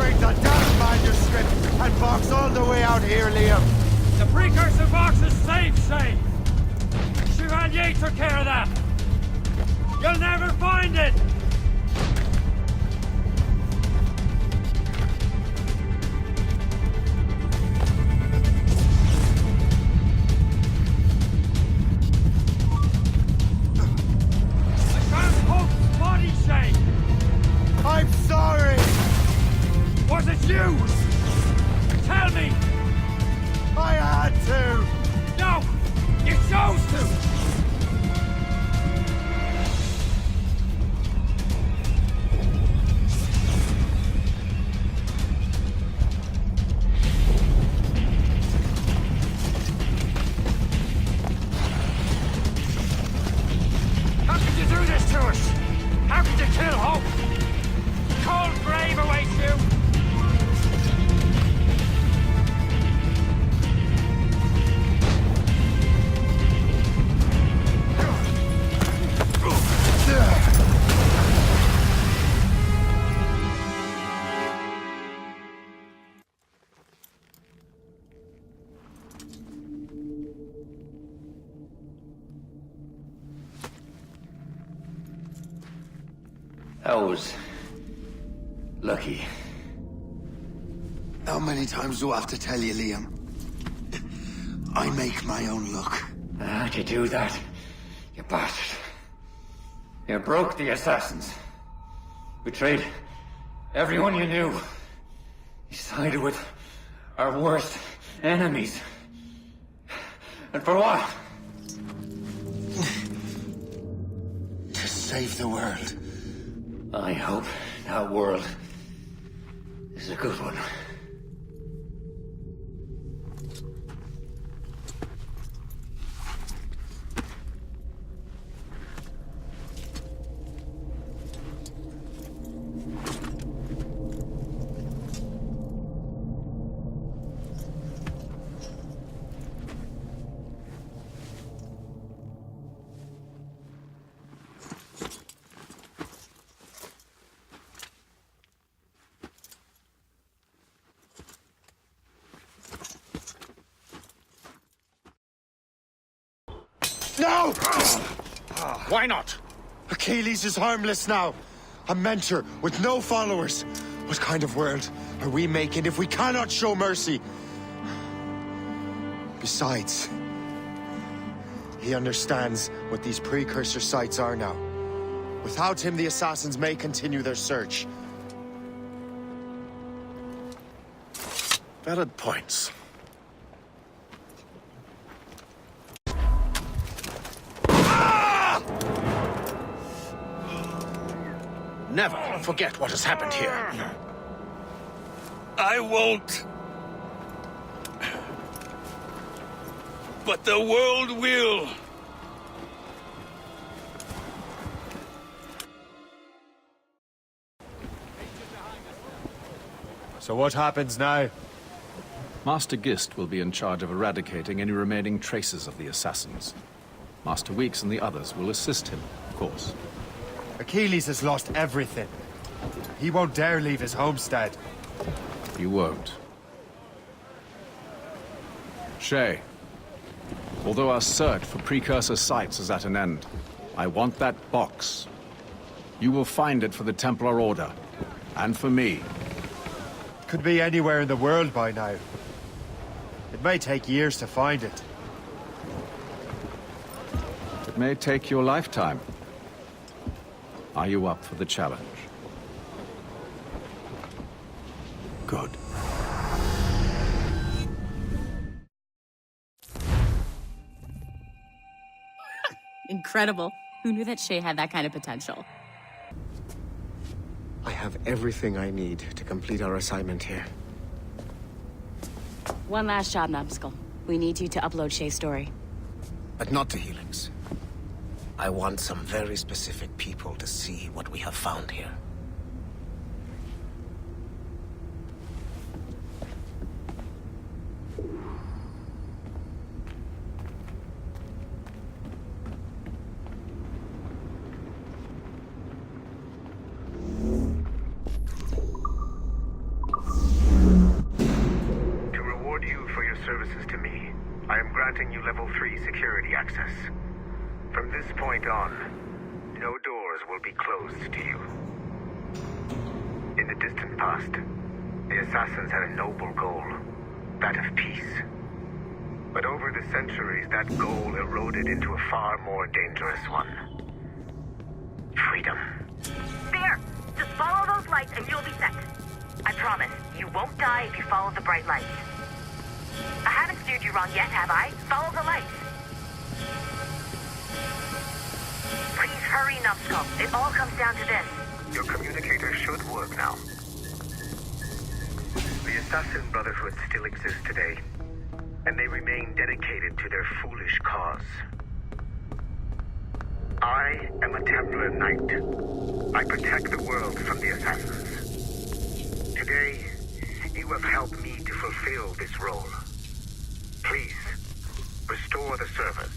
bring the damn manuscript and box all the way out here, Liam. The precursor box is safe, Shay. Chevalier took care of that. You'll never find it. I'm sorry! Was it you? Tell me! I had to! No! You chose to! How could you do this to us? How could you kill Hope? Cold grave awaits you! I was lucky. How many times do I have to tell you, Liam? I make my own luck. How'd you do that, you bastard? You broke the assassins. Betrayed everyone you knew. You sided with our worst enemies. And for what? To save the world. I hope that world is a good one. No! Why not? Achilles is harmless now. A mentor with no followers. What kind of world are we making if we cannot show mercy? Besides, he understands what these precursor sites are now. Without him, the assassins may continue their search. Valid points. Never forget what has happened here. I won't. But the world will. So what happens now? Master Gist will be in charge of eradicating any remaining traces of the assassins. Master Weeks and the others will assist him, of course. Achilles has lost everything. He won't dare leave his homestead. You won't. Shay, although our search for precursor sites is at an end, I want that box. You will find it for the Templar Order, and for me. Could be anywhere in the world by now. It may take years to find it. It may take your lifetime. Are you up for the challenge? Good. Incredible. Who knew that Shay had that kind of potential? I have everything I need to complete our assignment here. One last job, Numbskull. We need you to upload Shay's story. But not to Helix. I want some very specific people to see what we have found here. services to me, I am granting you level 3 security access. From this point on, no doors will be closed to you. In the distant past, the Assassins had a noble goal, that of peace. But over the centuries, that goal eroded into a far more dangerous one. Freedom. There! Just follow those lights and you'll be set. I promise, you won't die if you follow the bright lights. I haven't steered you wrong yet, have I? Follow the lights. Please hurry, Numbskull. It all comes down to this. Your communicator should work now. The Assassin Brotherhood still exists today, and they remain dedicated to their foolish cause. I am a Templar Knight. I protect the world from the Assassins. Today, you have helped me to fulfill this role. Please, restore the servers.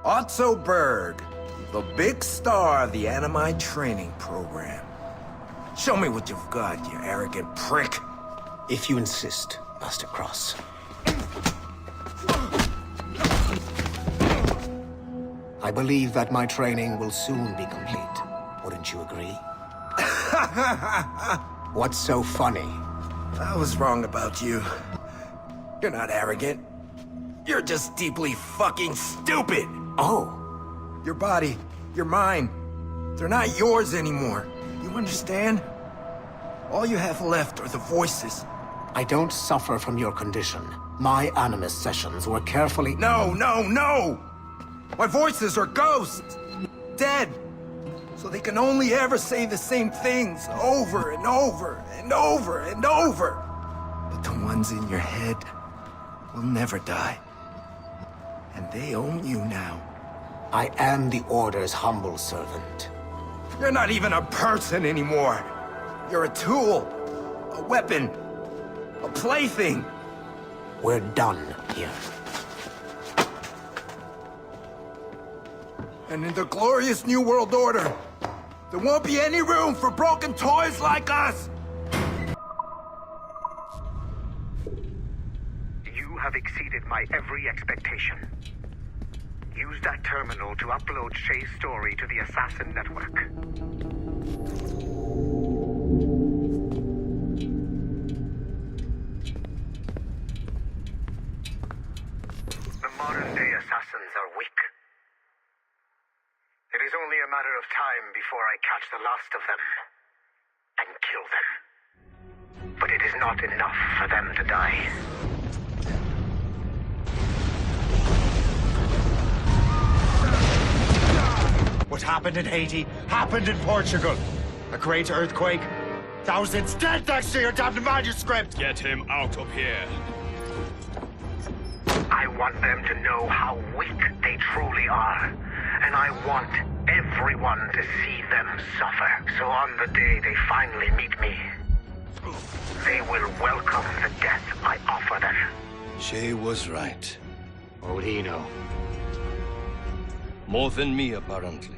Otto Berg, the big star of the Animi training program. Show me what you've got, you arrogant prick. If you insist, Master Cross. I believe that my training will soon be complete. Wouldn't you agree? What's so funny? I was wrong about you. You're not arrogant. You're just deeply fucking stupid! Oh. Your body, your mind, they're not yours anymore. You understand? All you have left are the voices. I don't suffer from your condition. My Animus sessions were carefully— No! My voices are ghosts! Dead! So they can only ever say the same things over and over and over and over. But the ones in your head will never die. And they own you now. I am the Order's humble servant. You're not even a person anymore. You're a tool, a weapon, a plaything. We're done here. And in the glorious New World Order, there won't be any room for broken toys like us! You have exceeded my every expectation. Use that terminal to upload Shay's story to the Assassin Network. The modern-day Assassins are weak. It is only a matter of time before I catch the last of them and kill them. But it is not enough for them to die. What happened in Haiti happened in Portugal. A great earthquake. Thousands dead thanks to your damned manuscript! Get him out of here. I want them to know how weak they truly are. And I want everyone to see them suffer. So on the day they finally meet me, they will welcome the death I offer them. Shay was right. What would he know? More than me, apparently.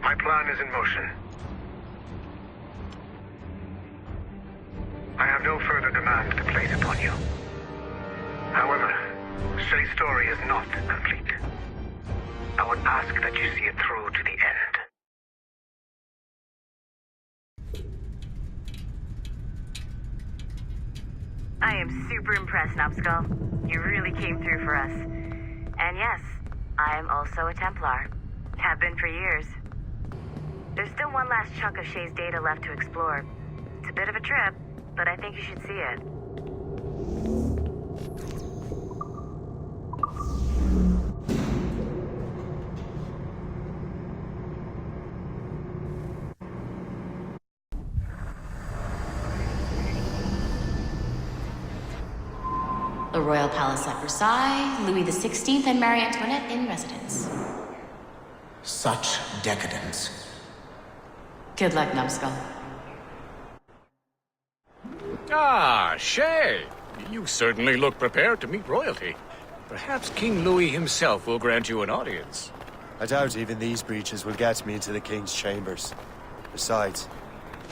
My plan is in motion. I have no further demands to place upon you. However, Shay's story is not complete. I would ask that you see it through to the end. I am super impressed, Numbskull. You really came through for us. And yes, I am also a Templar. Have been for years. There's still one last chunk of Shay's data left to explore. It's a bit of a trip, but I think you should see it. The Royal Palace at Versailles, Louis XVI and Marie Antoinette in residence. Such decadence. Good luck, numbskull. Ah, Shay! You certainly look prepared to meet royalty. Perhaps King Louis himself will grant you an audience. I doubt even these breaches will get me into the king's chambers. Besides,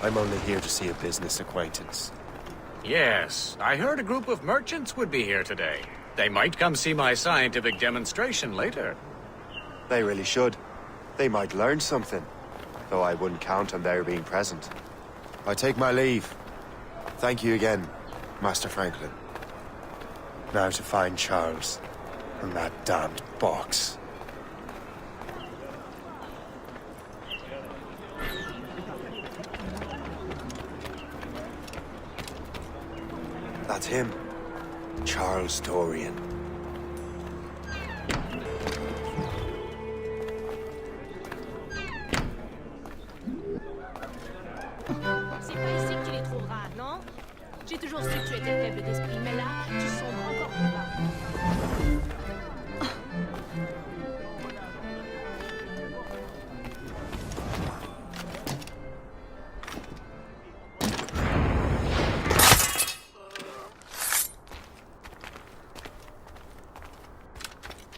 I'm only here to see a business acquaintance. Yes, I heard a group of merchants would be here today. They might come see my scientific demonstration later. They really should. They might learn something, though I wouldn't count on their being present. I take my leave. Thank you again, Master Franklin. Now to find Charles and that damned box. That's him. Charles Dorian. C'est pas ici que tu les trouveras, non? J'ai toujours su que tu étais faible d'esprit, mais là, tu sombres encore plus bas.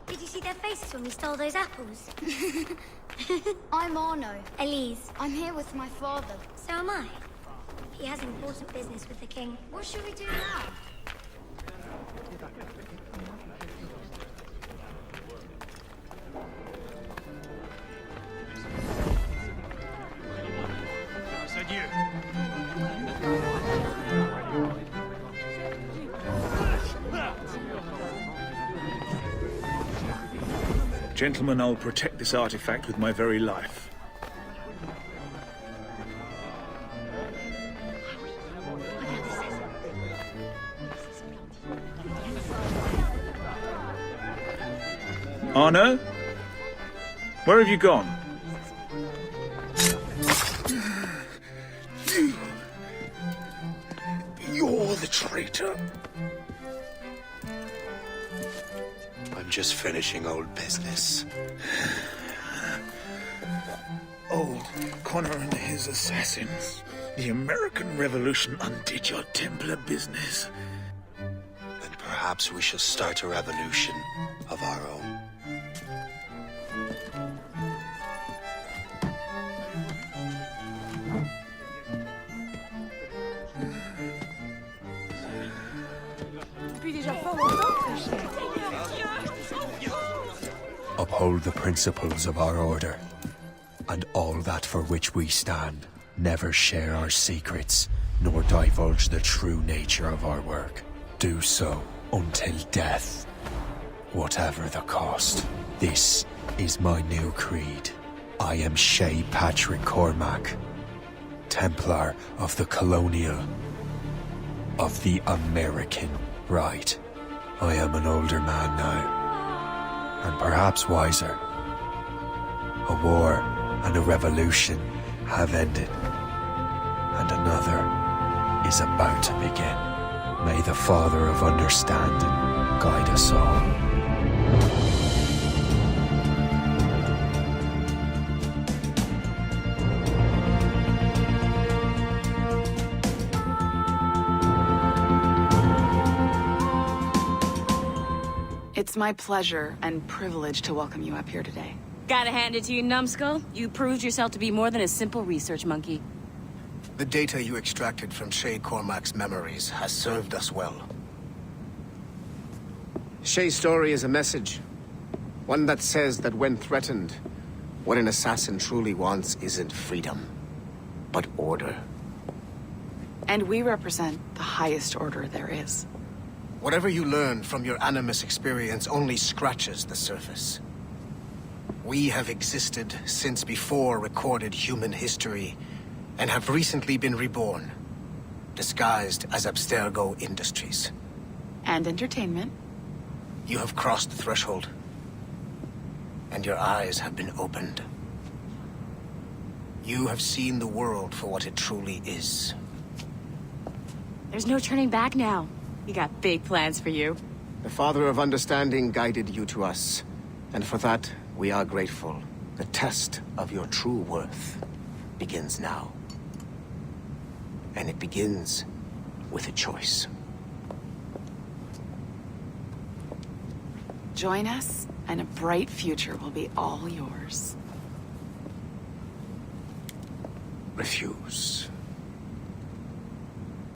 Did you see their faces when we stole those apples? I'm Arno. Elise. I'm here with my father. So am I. He has important business with the king. What should we do now? Gentlemen, I'll protect this artifact with my very life. Arno? Where have you gone? You're the traitor. I'm just finishing old business. Old Connor and his assassins. The American Revolution undid your Templar business. Then perhaps we shall start a revolution of our own. Uphold the principles of our order, and all that for which we stand. Never share our secrets, nor divulge the true nature of our work. Do so until death, whatever the cost. This is my new creed. I am Shay Patrick Cormac, Templar of the Colonial, of the American right. I am an older man now, and perhaps wiser. A war and a revolution have ended, and another is about to begin. May the Father of Understanding guide us all. It's my pleasure and privilege to welcome you up here today. Gotta hand it to you, numbskull. You proved yourself to be more than a simple research monkey. The data you extracted from Shay Cormac's memories has served us well. Shay's story is a message. One that says that when threatened, what an assassin truly wants isn't freedom, but order. And we represent the highest order there is. Whatever you learn from your Animus experience only scratches the surface. We have existed since before recorded human history, and have recently been reborn, disguised as Abstergo Industries. And entertainment. You have crossed the threshold, and your eyes have been opened. You have seen the world for what it truly is. There's no turning back now. We got big plans for you. The Father of Understanding guided you to us, and for that, we are grateful. The test of your true worth begins now. And it begins with a choice. Join us, and a bright future will be all yours. Refuse.